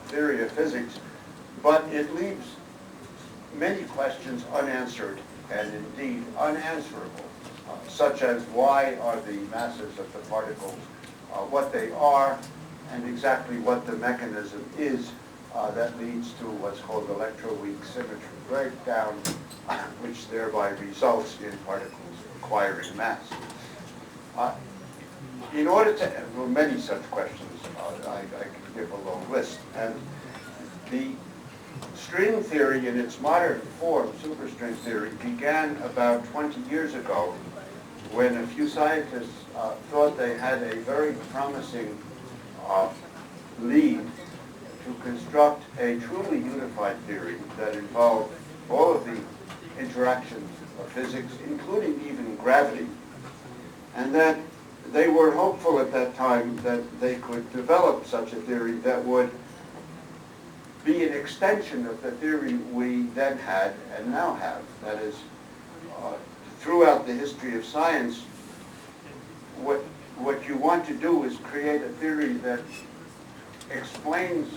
theory of physics, but it leaves many questions unanswered and indeed unanswerable, such as why are the masses of the particles what they are, and exactly what the mechanism is that leads to what's called electroweak symmetry breakdown, which thereby results in particles acquiring mass. In order to, well, many such questions, I can give a long list. And the string theory in its modern form, superstring theory, began about 20 years ago when a few scientists thought they had a very promising lead to construct a truly unified theory that involved all of the interactions of physics, including even gravity, and that they were hopeful at that time that they could develop such a theory that would be an extension of the theory we then had and now have. That is, throughout the history of science, what you want to do is create a theory that explains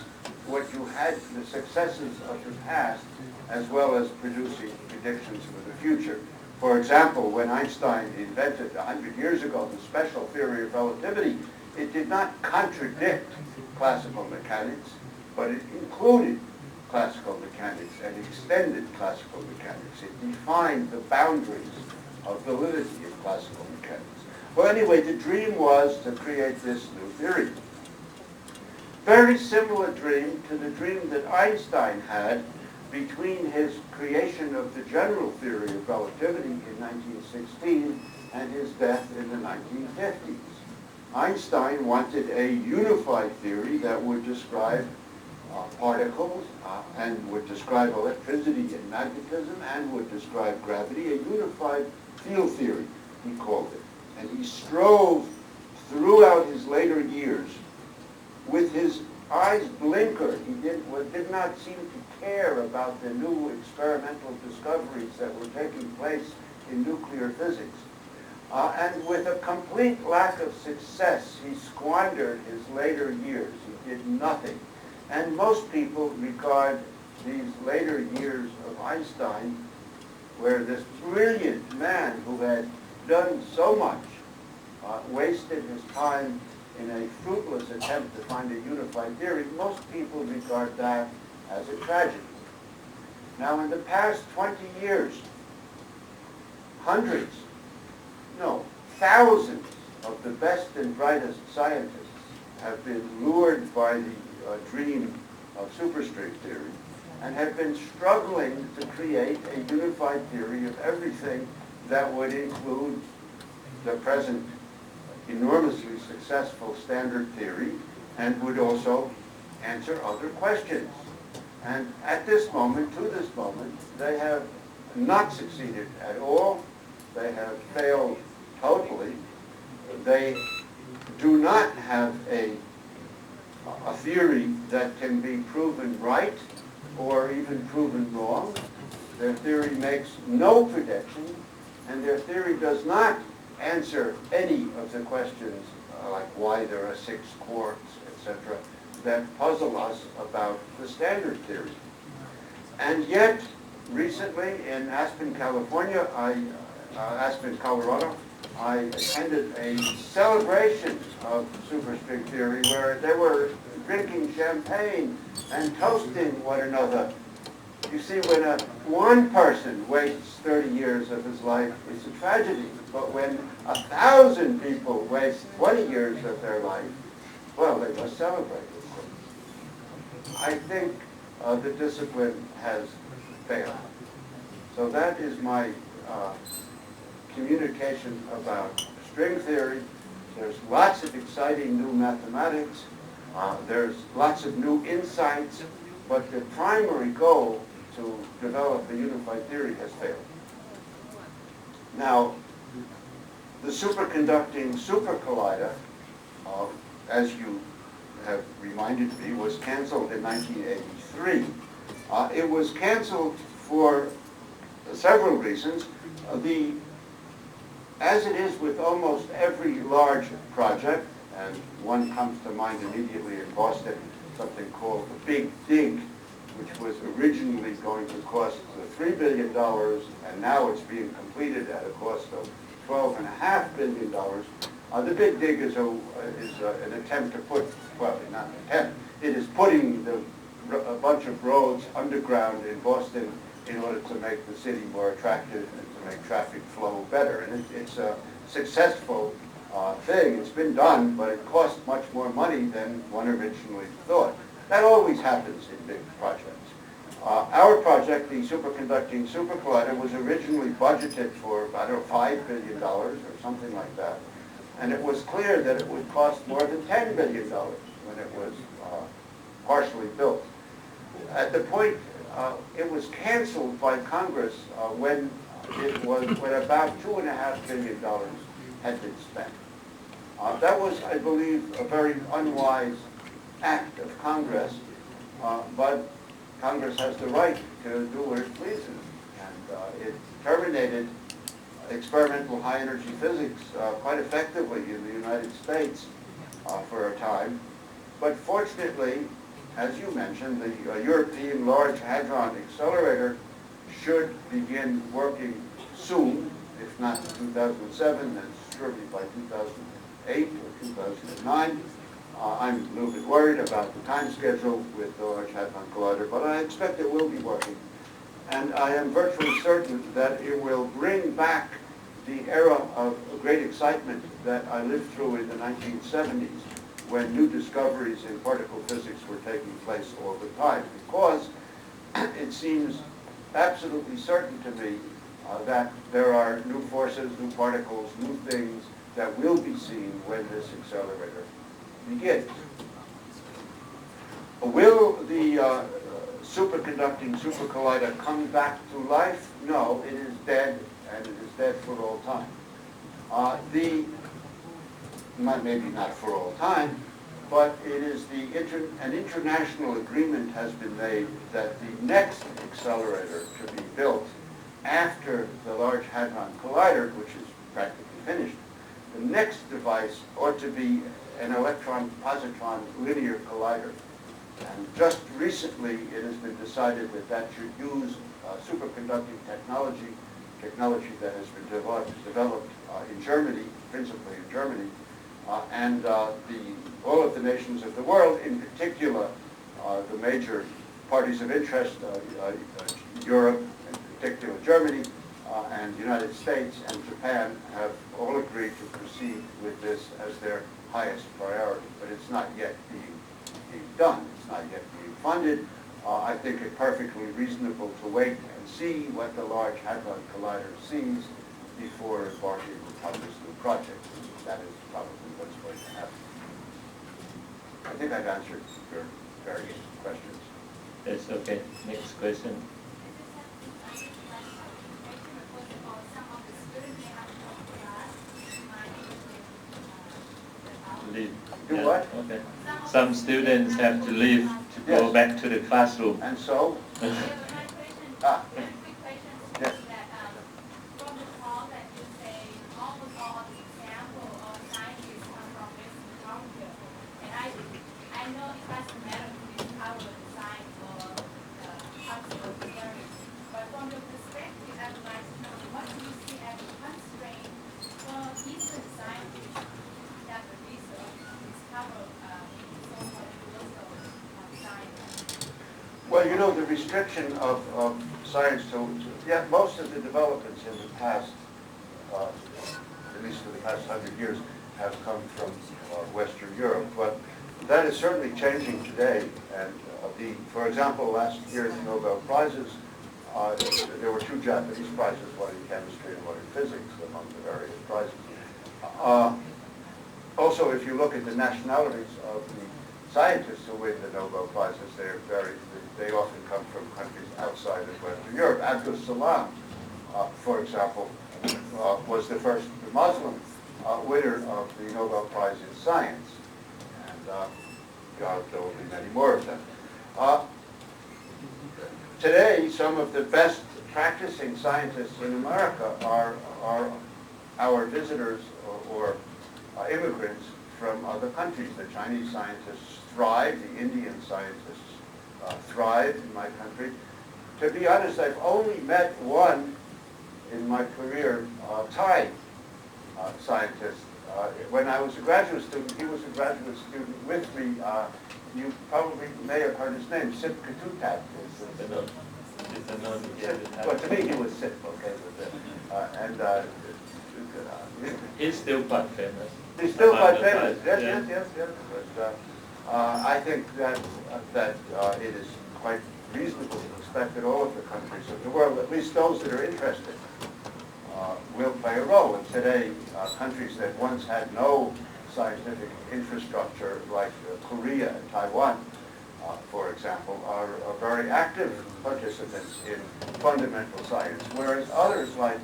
what you had, the successes of the past, as well as producing predictions for the future. For example, when Einstein invented 100 years ago the special theory of relativity, it did not contradict classical mechanics, but it included classical mechanics and extended classical mechanics. It defined the boundaries of validity of classical mechanics. Well, anyway, the dream was to create this new theory. Very similar dream to the dream that Einstein had between his creation of the general theory of relativity in 1916 and his death in the 1950s. Einstein wanted a unified theory that would describe particles and would describe electricity and magnetism and would describe gravity, a unified field theory, he called it. And he strove throughout his later years with his eyes blinkered. He did not seem to care about the new experimental discoveries that were taking place in nuclear physics. And with a complete lack of success, he squandered his later years. He did nothing. And most people regard these later years of Einstein, where this brilliant man who had done so much wasted his time in a fruitless attempt to find a unified theory, most people regard that as a tragedy. Now, in the past 20 years, hundreds, no, thousands of the best and brightest scientists have been lured by the dream of superstring theory and have been struggling to create a unified theory of everything that would include the present enormously successful standard theory and would also answer other questions. And at this moment, to this moment, they have not succeeded at all. They have failed totally. They do not have a theory that can be proven right or even proven wrong. Their theory makes no prediction, and their theory does not answer any of the questions like why there are 6 quarks, etc., that puzzle us about the standard theory. And yet, recently in Aspen, California, Aspen, Colorado, I attended a celebration of superstring theory where they were drinking champagne and toasting one another. You see, when one person wastes 30 years of his life, it's a tragedy. But when 1,000 people waste 20 years of their life, well, they must celebrate. I think the discipline has failed. So that is my communication about string theory. There's lots of exciting new mathematics. There's lots of new insights. But the primary goal to develop a unified theory has failed. Now, the superconducting super collider, as you have reminded me, was canceled in 1983. It was canceled for several reasons. As it is with almost every large project, and one comes to mind immediately in Boston, something called the Big Dig, which was originally going to cost $3 billion, and now it's being completed at a cost of $12.5 billion. The Big Dig is an attempt to put, well, not an attempt, it is putting a bunch of roads underground in Boston in order to make the city more attractive and to make traffic flow better. And it's a successful thing. It's been done, but it costs much more money than one originally thought. That always happens in big projects. Our project, the superconducting supercollider, was originally budgeted for, I don't know, $5 billion or something like that. And it was clear that it would cost more than $10 billion when it was partially built. At the point, it was canceled by Congress when about $2.5 billion had been spent. That was, I believe, a very unwise act of Congress, but Congress has the right to do what it pleases, and it terminated experimental high-energy physics quite effectively in the United States for a time. But fortunately, as you mentioned, the European Large Hadron Accelerator should begin working soon, if not in 2007, then surely by 2008 or 2009. I'm a little bit worried about the time schedule with the Large Hadron Collider, but I expect it will be working. And I am virtually certain that it will bring back the era of great excitement that I lived through in the 1970s, when new discoveries in particle physics were taking place all the time, because it seems absolutely certain to me that there are new forces, new particles, new things that will be seen when this accelerator begins. Will the superconducting supercollider come back to life? No, it is dead, and it is dead for all time. Maybe not for all time, but it is an international agreement has been made that the next accelerator to be built after the Large Hadron Collider, which is practically finished, the next device ought to be an electron-positron linear collider. And just recently, it has been decided that that should use superconducting technology that has been developed in Germany, principally in Germany, and all of the nations of the world, in particular the major parties of interest, Europe, in particular Germany, and the United States and Japan, have all agreed to proceed with this as their highest priority. But it's not yet being done. It's not yet being funded. I think it perfectly reasonable to wait and see what the Large Hadron Collider sees before embarking on this new project. That is probably what's going to happen. I think I've answered your various questions. That's okay. Next question. Leave. Do what? Okay. Some students have to leave to go back to the classroom. And so? Yes. From the talk that you say, almost all the example of scientists come from Western culture. And I know it doesn't matter to discover the science or cultural theories. But from your perspective, I would like to know what do you see as a constraint for Eastern scientists that the research discover so-called universal science? Well, you know, the restriction of science yeah, most of the developments in the past, at least for the past 100 years, have come from Western Europe. But that is certainly changing today. And for example, last year the Nobel Prizes, there were 2 Japanese prizes, one in chemistry and one in physics, among the various prizes. Also, if you look at the nationalities of the scientists who win the Nobel Prizes, they often come from countries outside of Western Europe. Abdus Salam, for example, was the first Muslim winner of the Nobel Prize in Science. And there will be many more of them. Today, some of the best practicing scientists in America are our visitors or immigrants from other countries. The Chinese scientists thrive, the Indian scientists thrive in my country. To be honest, I've only met one in my career, Thai scientist. When I was a graduate student, he was a graduate student with me. You probably may have heard his name, Sip Katutat. Well, to me he was Sip, okay. He's still quite famous. He's still among quite the famous, Thais, yes. But I think that it is quite reasonable to expect that all of the countries of the world, at least those that are interested, will play a role. And today, countries that once had no scientific infrastructure, like Korea and Taiwan, for example, are very active participants in fundamental science, whereas others like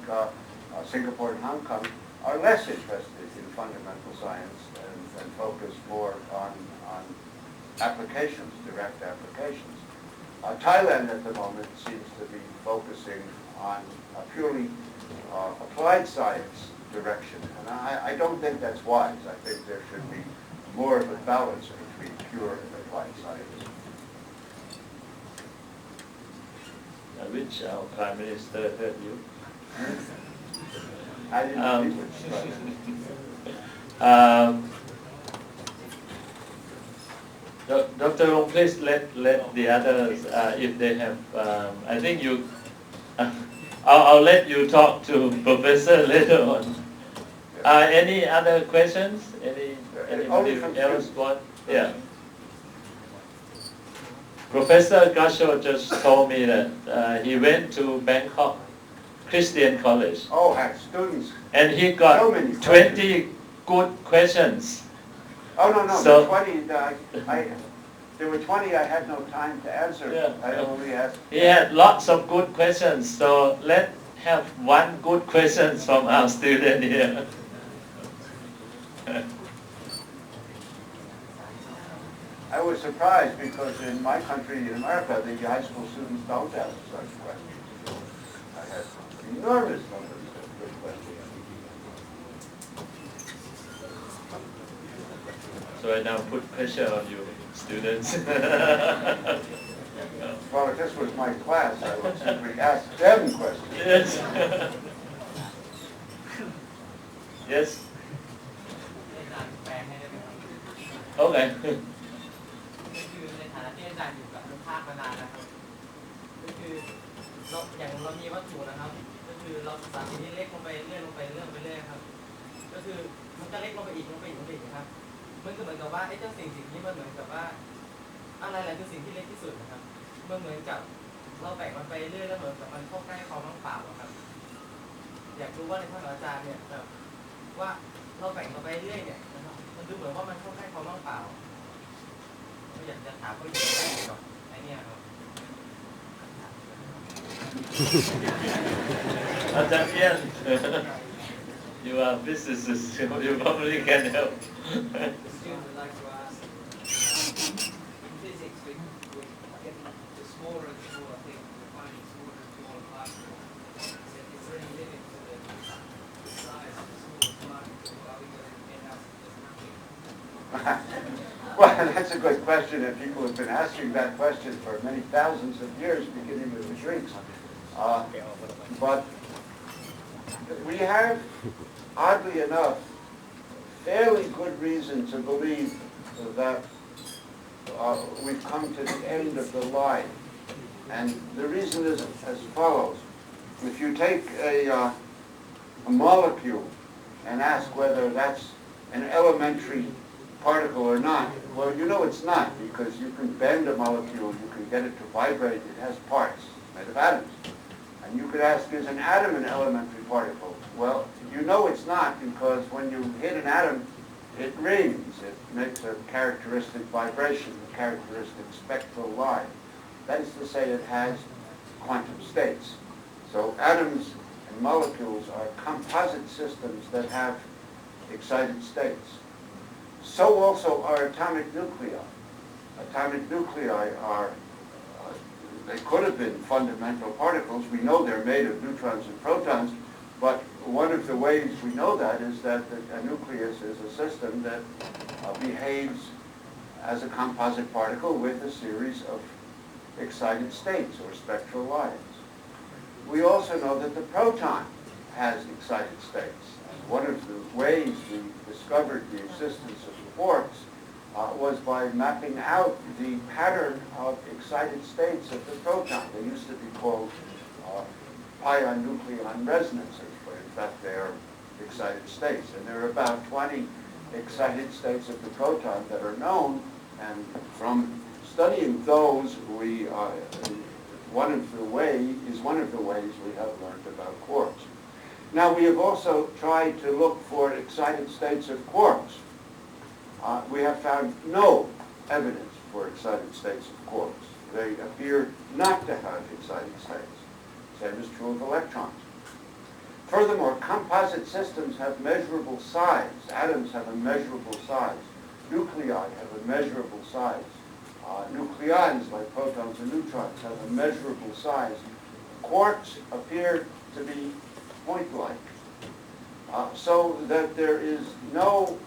Singapore and Hong Kong are less interested in fundamental science and focus more on applications, direct applications. Thailand at the moment seems to be focusing on a purely applied science direction, and I don't think that's wise. I think there should be more of a balance between pure and applied science. Which our Prime Minister heard you. I didn't think Dr. Long, please let the others, if they have, I think you, I'll let you talk to Professor later on. Any other questions? Anybody else want? Yeah. Professor Glashow just told me that he went to Bangkok Christian College. Oh, had students. And he got So many 20 good questions. Oh, no, So- the 20, there were 20 I had no time to answer. Yeah. I only asked. He had lots of good questions, so let's have one good question from our student here. I was surprised because in my country, in America, the high school students don't ask such questions. I had enormous numbers of good questions. So I now put pressure on you, students. Well, if this was my class, I would simply ask them questions. Yes. Yes. Okay. คือในฐานะที่อาจารย์อยู่กับภาคมานานนะครับก็คือเราอย่างเรามีวัตถุนะครับก็คือเราศึกษาสิ่งที่เล็กลงไปเรื่อยลงไปเรื่อยไปเรื่อยครับก็คือมันจะเล็กลงไปอีกนะครับมันก็เหมือนกับว่าไอ้เจ้าสิ่งนี้มันเหมือนกับว่าอะไรคือสิ่งที่เล็กที่สุดนะครับมันเหมือนกับเราแบ่งมันไปเรื่อยแล้วเหมือนกับมันเข้าใกล้ความว่างเปล่าครับอยากรู้ว่าในภาคอาจารย์เนี่ยแบบว่าเราแบ่งมันไปเรื่อยเนี่ยนะครับมันดูเหมือนว่ามันเข้าใกล้ความว่างเปล่าอยากจะถามเขาอยู่กับไอ้เนี่ยครับ Ajahn Ian, you are physicist, you probably can help. The student would like to ask, in physics, we get the smaller and smaller things, we're finding smaller and smaller particles. Is there any limit to the size of the smallest particle? Are we going to end up with nothing? Well, that's a good question, and people have been asking that question for many thousands of years, beginning with the Greeks. But we have, oddly enough, fairly good reason to believe that we've come to the end of the line. And the reason is as follows. If you take a molecule and ask whether that's an elementary particle or not, well, you know it's not, because you can bend a molecule, you can get it to vibrate, it has parts made of atoms. And you could ask, is an atom an elementary particle? Well, you know it's not, because when you hit an atom, it rings. It makes a characteristic vibration, a characteristic spectral line. That is to say, it has quantum states. So atoms and molecules are composite systems that have excited states. So also are atomic nuclei. Atomic nuclei are, they could have been fundamental particles. We know they're made of neutrons and protons, but one of the ways we know that is that a nucleus is a system that behaves as a composite particle with a series of excited states or spectral lines. We also know that the proton has excited states. One of the ways we discovered the existence of quarks was by mapping out the pattern of excited states of the proton. They used to be called pion-nucleon resonances, but in fact they are excited states. And there are about 20 excited states of the proton that are known, and from studying those, one of the ways we have learned about quarks. Now we have also tried to look for excited states of quarks. We have found no evidence for excited states of quarks. They appear not to have excited states. Same is true of electrons. Furthermore, composite systems have measurable size. Atoms have a measurable size. Nuclei have a measurable size. Nucleons, like protons and neutrons, have a measurable size. Quarks appear to be point-like, so that there is no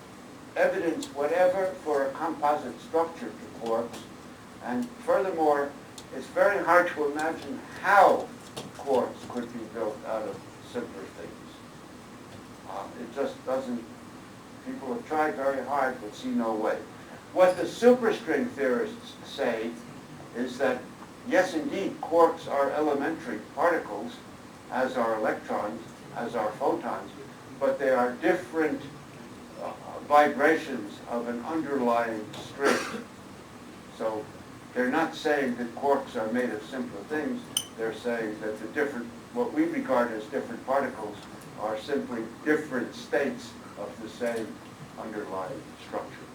evidence whatever for a composite structure to quarks. And furthermore, it's very hard to imagine how quarks could be built out of simpler things. It just doesn't, people have tried very hard but see no way. What the superstring theorists say is that, yes, indeed, quarks are elementary particles, as are electrons, as are photons, but they are different vibrations of an underlying string. So they're not saying that quarks are made of simpler things. They're saying that the different, what we regard as different particles, are simply different states of the same underlying structure.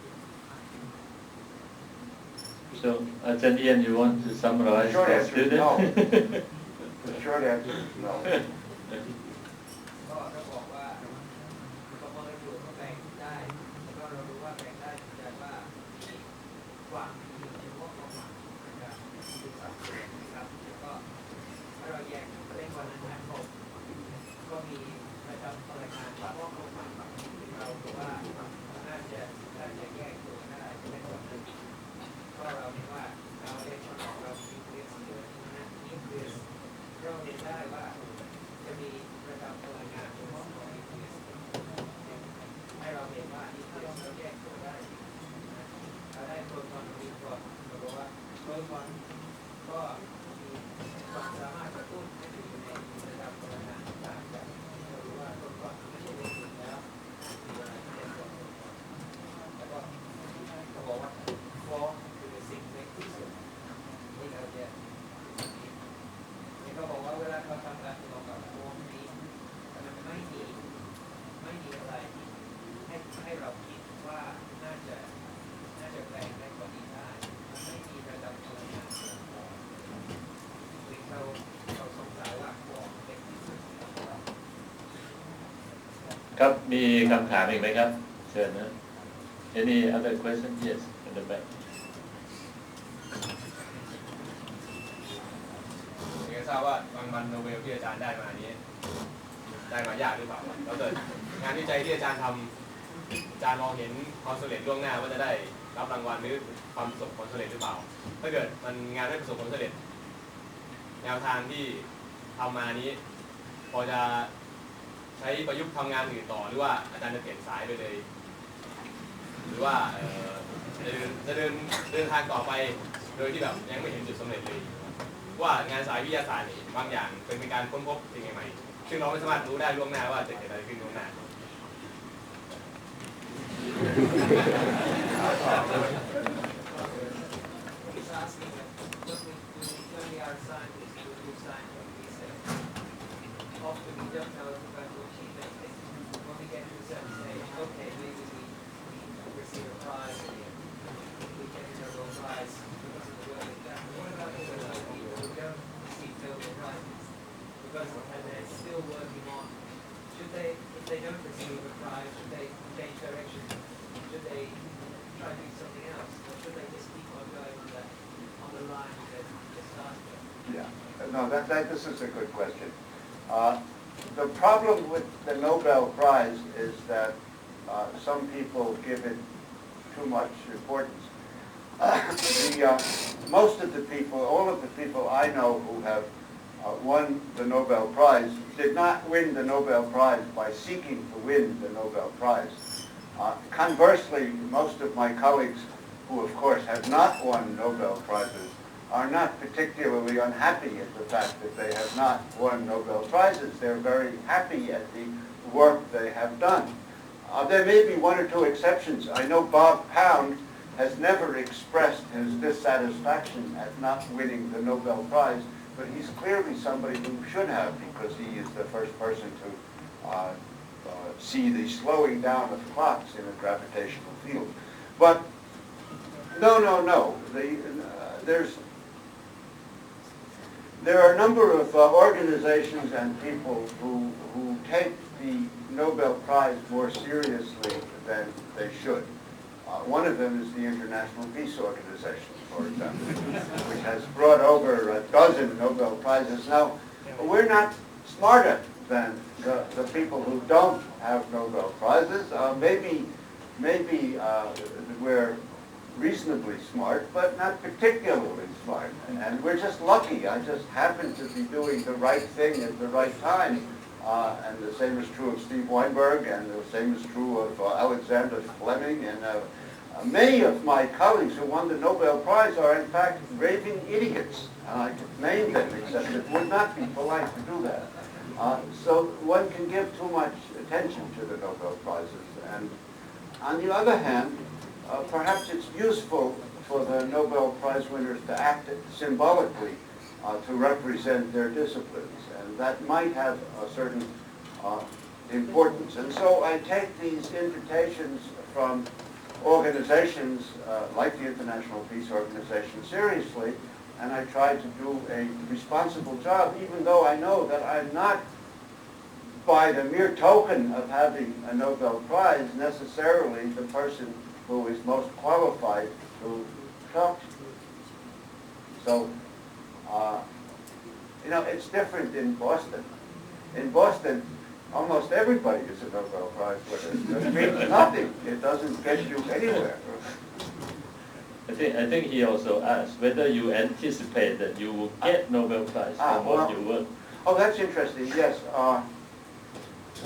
So, at the end, you want to summarize Short for answer is students? no. The short answer is no. ก็บอกว่าตัวโมเลกุลก็แบ่งได้แล้วก็เรารู้ว่าแบ่งได้แสดงว่ามีความมีเฉพาะความหมายนะครับคือสัดส่วนนะครับแล้วก็ถ้าเราแยกเล่นวันนั้นนะครับก็มีนะครับพลังงานเฉพาะความหมายเราบอกว่าน่าจะแยกตัวได้ในวันนั้นก็เราเห็นว่าเราเรียนของเรามีเรียนเยอะนะนี่คือเราเห็นได้ว่าจะมีระดับพลังงานเฉพาะของ EPS ให้เราเห็นว่า EPS เราแยกตัวได้เราได้โปรตอนมีก่อนเราบอกว่าโปรตอนก็มีความสามารถกระตุ้นให้อยู่ในระดับพลังงานต่างจากเรารู้ว่าโปรตอนไม่ใช่เล็กสุดแล้วมีเวลาที่เล็กกว่าโปรตอนแล้วก็เขาบอกว่าฟอร์คือสิ่งเล็กที่สุดที่เราจะเขาบอกว่าเวลาเขาทำการทดลองกับวงนี้มันไม่มีอะไรให้เราคิดว่าน่าจะแรงได้กว่านี้ได้มันไม่มีระดับพลังงานคือเขาสงสัยว่าวงเล็กที่สุด ครับ มีคำถามอีกไหมครับ เชิญนะ Any other question? Yes, in the back. อยากทราบว่ารางวัลโนเบลที่อาจารย์ได้มานี้ได้มายากหรือเปล่าแล้วเกิดงานวิจัยที่อาจารย์ทำอาจารย์มองเห็นความสำเร็จล่วงหน้าว่าจะได้รับรางวัลหรือความประสบผลสำเร็จหรือเปล่าถ้าเกิดมันงานไม่ประสบผลสำเร็จแนวทางที่ทำมานี้พอจะใช้ประยุกต์ทำงานอื่นต่อหรือว่าอาจารย์จะเปลี่ยนสายไปเลยหรือว่าจะเดินทางต่อไปโดยที่แบบยังไม่เห็นจุดสำเร็จเลยว่างานสายวิทยาศาสตร์นี่บางอย่างเป็นการค้นพบสิ่งใหม่ๆซึ่งเราไม่สามารถรู้ได้ล่วงหน้าว่าจะเกิดอะไรขึ้นล่วงหน้า He's asking that when we are scientists, we do scientific research. Often we don't know about to achieve anything. When we get to a certain stage, okay, maybe we receive a prize here. We get a Nobel Prize because of the work we've done. What about the other people who don't receive Nobel Prizes? And they're still working on, should they, if they don't receive a prize, should they change direction? Should they try to do something else? Or should they just keep on going on the line that they started with? Yeah, no, this is a good question. The problem with the Nobel Prize is that some people give it too much importance. The most of the people, all of the people I know who have won the Nobel Prize did not win the Nobel Prize by seeking to win the Nobel Prize. Conversely, most of my colleagues who, of course, have not won Nobel Prizes are not particularly unhappy at the fact that they have not won Nobel Prizes. They're very happy at the work they have done. There may be one or two exceptions. I know Bob Pound has never expressed his dissatisfaction at not winning the Nobel Prize, but he's clearly somebody who should have, because he is the first person to see the slowing down of clocks in a gravitational field. But no. There are a number of organizations and people who take the Nobel Prize more seriously than they should. One of them is the International Peace Organization, for example, which has brought over a dozen Nobel Prizes. Now, we're not smarter than the people who don't have Nobel Prizes. Maybe we're reasonably smart, but not particularly smart. And we're just lucky. I just happen to be doing the right thing at the right time. And the same is true of Steve Weinberg, and the same is true of Alexander Fleming. And many of my colleagues who won the Nobel Prize are, in fact, raving idiots. And I could name them, except it would not be polite to do that. So one can give too much attention to the Nobel Prizes. And on the other hand, perhaps it's useful for the Nobel Prize winners to act symbolically to represent their disciplines. And that might have a certain importance. And so I take these invitations from organizations like the International Peace Organization seriously, and I try to do a responsible job, even though I know that I'm not, by the mere token of having a Nobel Prize, necessarily the person who is most qualified to talk to. So, it's different in Boston. In Boston, almost everybody is a Nobel Prize winner. It means nothing. It doesn't get you anywhere. I think he also asked whether you anticipate that you will get Nobel Prize for what you work. Oh, that's interesting. Yes.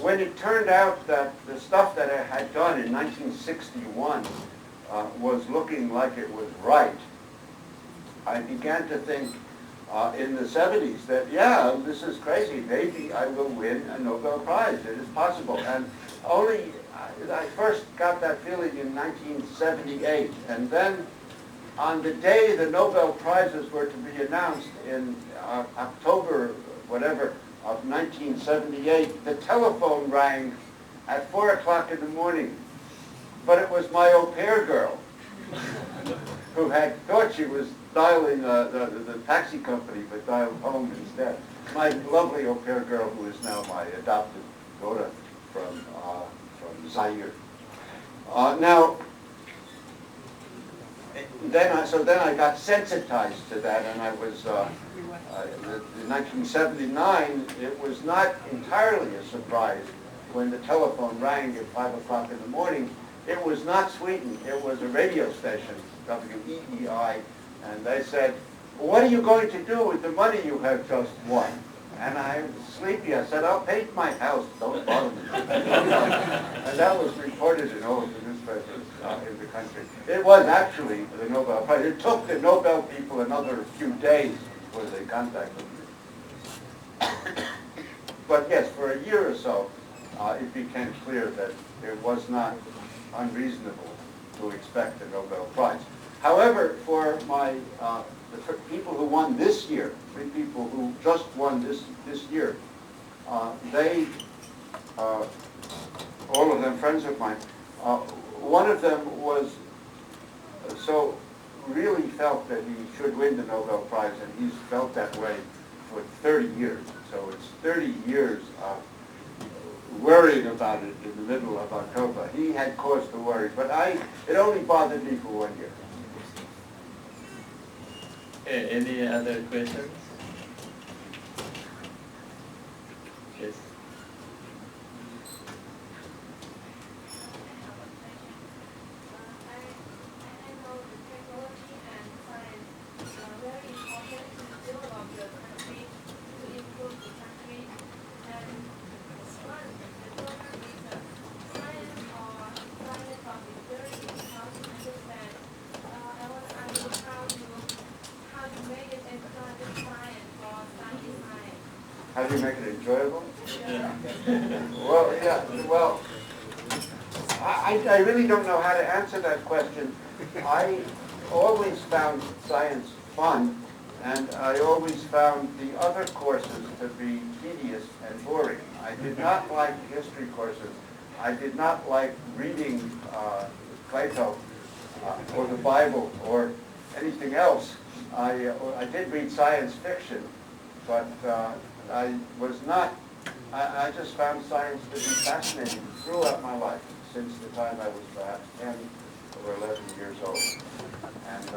When it turned out that the stuff that I had done in 1961 was looking like it was right, I began to think in the 70s that, yeah, this is crazy. Maybe I will win a Nobel Prize. It is possible. And I first got that feeling in 1978. And then on the day the Nobel Prizes were to be announced in October, whatever, of 1978, the telephone rang at 4 o'clock in the morning. But it was my au pair girl who had thought she was dialing the taxi company, but dialed home instead. My lovely au pair girl, who is now my adopted daughter from Zaire. Then I got sensitized to that, and I was, in 1979, it was not entirely a surprise when the telephone rang at 5 o'clock in the morning. It was not Sweden, it was a radio station, WEEI, and they said, "What are you going to do with the money you have just won?" And I was sleepy. I said, "I'll paint my house, don't bother me." And that was reported in all of the newspapers in the country. It was actually the Nobel Prize. It took the Nobel people another few days before they contacted me. But yes, for a year or so, it became clear that it was not unreasonable to expect a Nobel Prize. However, for the people who won this year, 3 people who just won this year, they, all of them friends of mine, one of them was really felt that he should win the Nobel Prize, and he's felt that way for 30 years. So it's 30 years of worrying about it in the middle of October. He had cause to worry, but it only bothered me for 1 year. Okay, any other questions? Yes. I know the technology and science How do you make it enjoyable? Well, yeah, well, I really don't know how to answer that question. I always found science fun, and I always found the other courses to be tedious and boring. I did not like history courses. I did not like reading Plato or the Bible or anything else. I did read science fiction, but I was not, I just found science to be fascinating throughout my life since the time I was perhaps 10 or 11 years old. And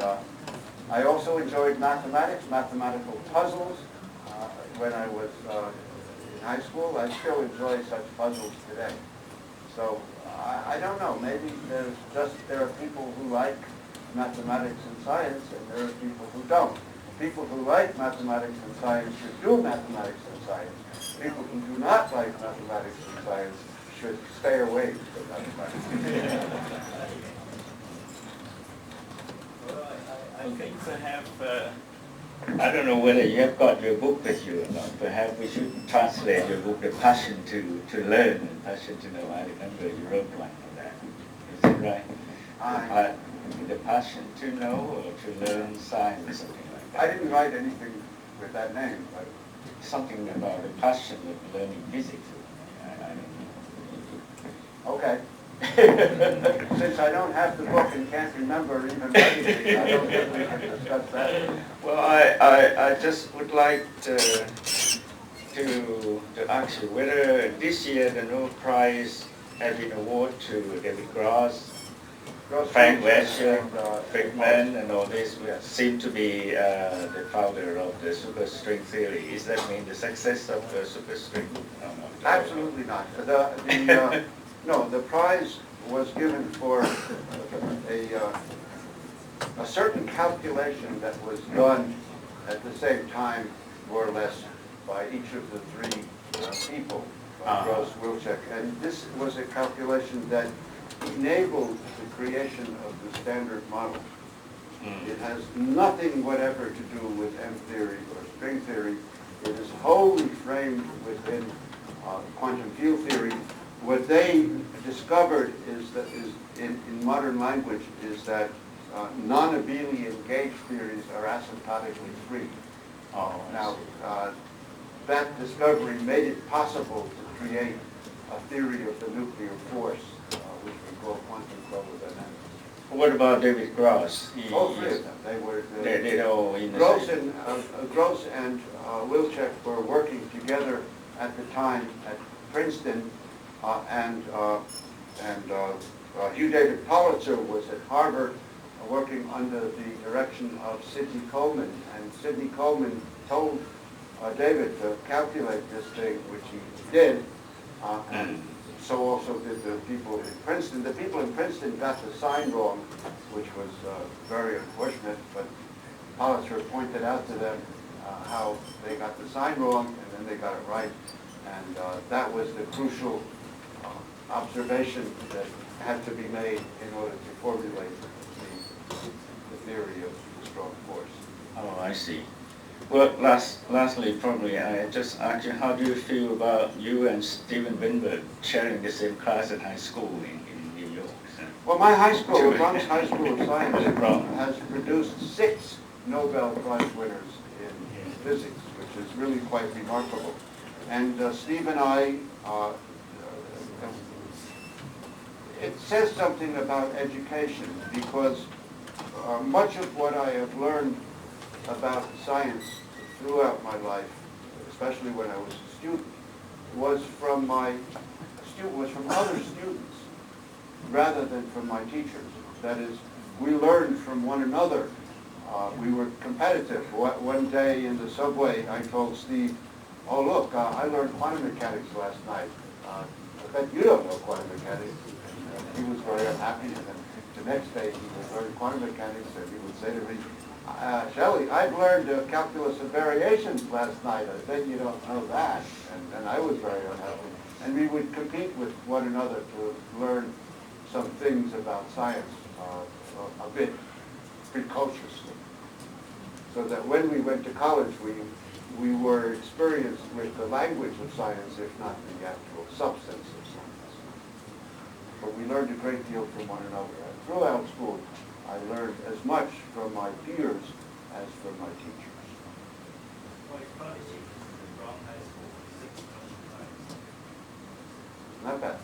I also enjoyed mathematics, mathematical puzzles. When I was in high school, I still enjoy such puzzles today. So I don't know, maybe there are people who like mathematics and science, and there are people who don't. People who like mathematics and science should do mathematics and science. People who do not like mathematics and science should stay away from mathematics. Well, I think perhaps, I don't know whether you have got your book with you or not. Perhaps we should translate your book, The Passion to Learn and Passion to Know. I remember you wrote one on that. Is that right? The passion to know or to learn science or something like that. I didn't write anything with that name, but something about the passion of learning physics. I don't know. okay. Since I don't have the book and can't remember even writing it, I don't think we can discuss that. Well, I just would like to ask you whether this year the Nobel Prize has been awarded to David Gross, Frank Wescher, Friedman, and all this seem to be the founder of the superstring theory. Is that mean the success of the superstring? No. Absolutely not. No, the prize was given for a certain calculation that was done at the same time, more or less, by each of the three people, Gross, Wilczek, and this was a calculation that enabled the creation of the standard model. It has nothing whatever to do with M theory or string theory. It is wholly framed within quantum field theory. What they discovered is that in modern language is that non-abelian gauge theories are asymptotically free. Now, that discovery made it possible to create a theory of the nuclear force, which we call quantum chromodynamics. What about David Gross? All three of them. They were they all in Gross and Wilczek were working together at the time at Princeton, and Hugh David Politzer was at Harvard, working under the direction of Sidney Coleman, and Sidney Coleman told David to calculate this thing, which he did, and so also did the people in Princeton. The people in Princeton got the sign wrong, which was very unfortunate, but Politzer pointed out to them how they got the sign wrong, and then they got it right, and that was the crucial observation that had to be made in order to formulate the theory of the strong force. Oh, I see. Well, lastly, probably, I just ask you, how do you feel about you and Steven Weinberg sharing the same class at high school in New York? Well, my high school, Bronx High School of Science, has produced 6 Nobel Prize winners in physics, which is really quite remarkable. And Steve and I, it says something about education, because much of what I have learned about science throughout my life, especially when I was a student, was from other students rather than from my teachers. That is, we learned from one another. We were competitive. One day in the subway, I told Steve, "Oh look, I learned quantum mechanics last night. I bet you don't know quantum mechanics." And he was very unhappy. And then the next day, he would learn quantum mechanics, and he would say to me, "Shelley, I've learned calculus of variations last night. I bet you don't know that." And I was very unhappy. And we would compete with one another to learn some things about science a bit precociously. So that when we went to college, we we were experienced with the language of science, if not the actual substance of science. But we learned a great deal from one another. And throughout school, I learned as much from my peers as from my teachers. Not bad.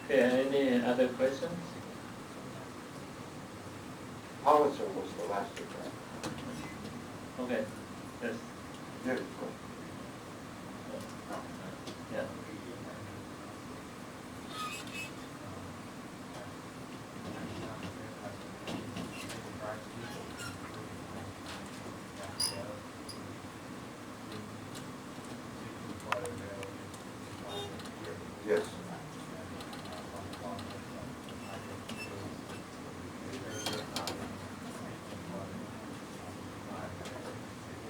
Okay, any other questions? Pulitzer was the last exam. Okay, yes, Yeah, of course. yeah. Yes.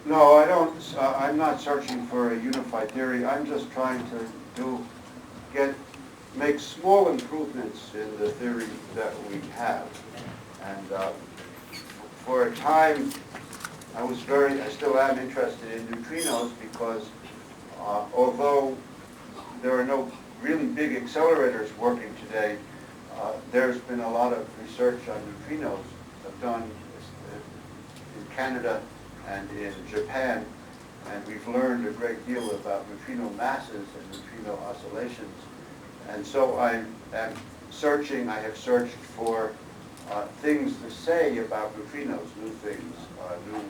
No, I don't. I'm not searching for a unified theory. I'm just trying to make small improvements in the theory that we have. And for a time, I still am interested in neutrinos because although there are no really big accelerators working today, there's been a lot of research on neutrinos done in Canada and in Japan, and we've learned a great deal about neutrino masses and neutrino oscillations. And so I have searched for things to say about neutrinos, new things, new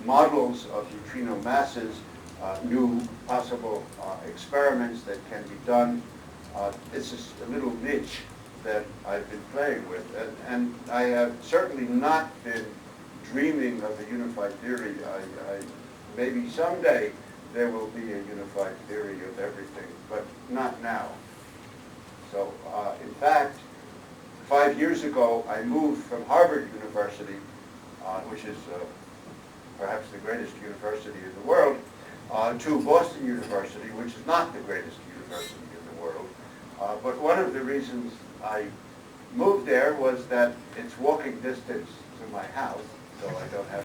models of neutrino masses, new possible experiments that can be done. This is a little niche that I've been playing with, and I have certainly not been dreaming of a unified theory. Maybe someday there will be a unified theory of everything, but not now. So, in fact, 5 years ago, I moved from Harvard University, which is perhaps the greatest university in the world, to Boston University, which is not the greatest university in the world. But one of the reasons I moved there was that it's walking distance to my house, so I don't have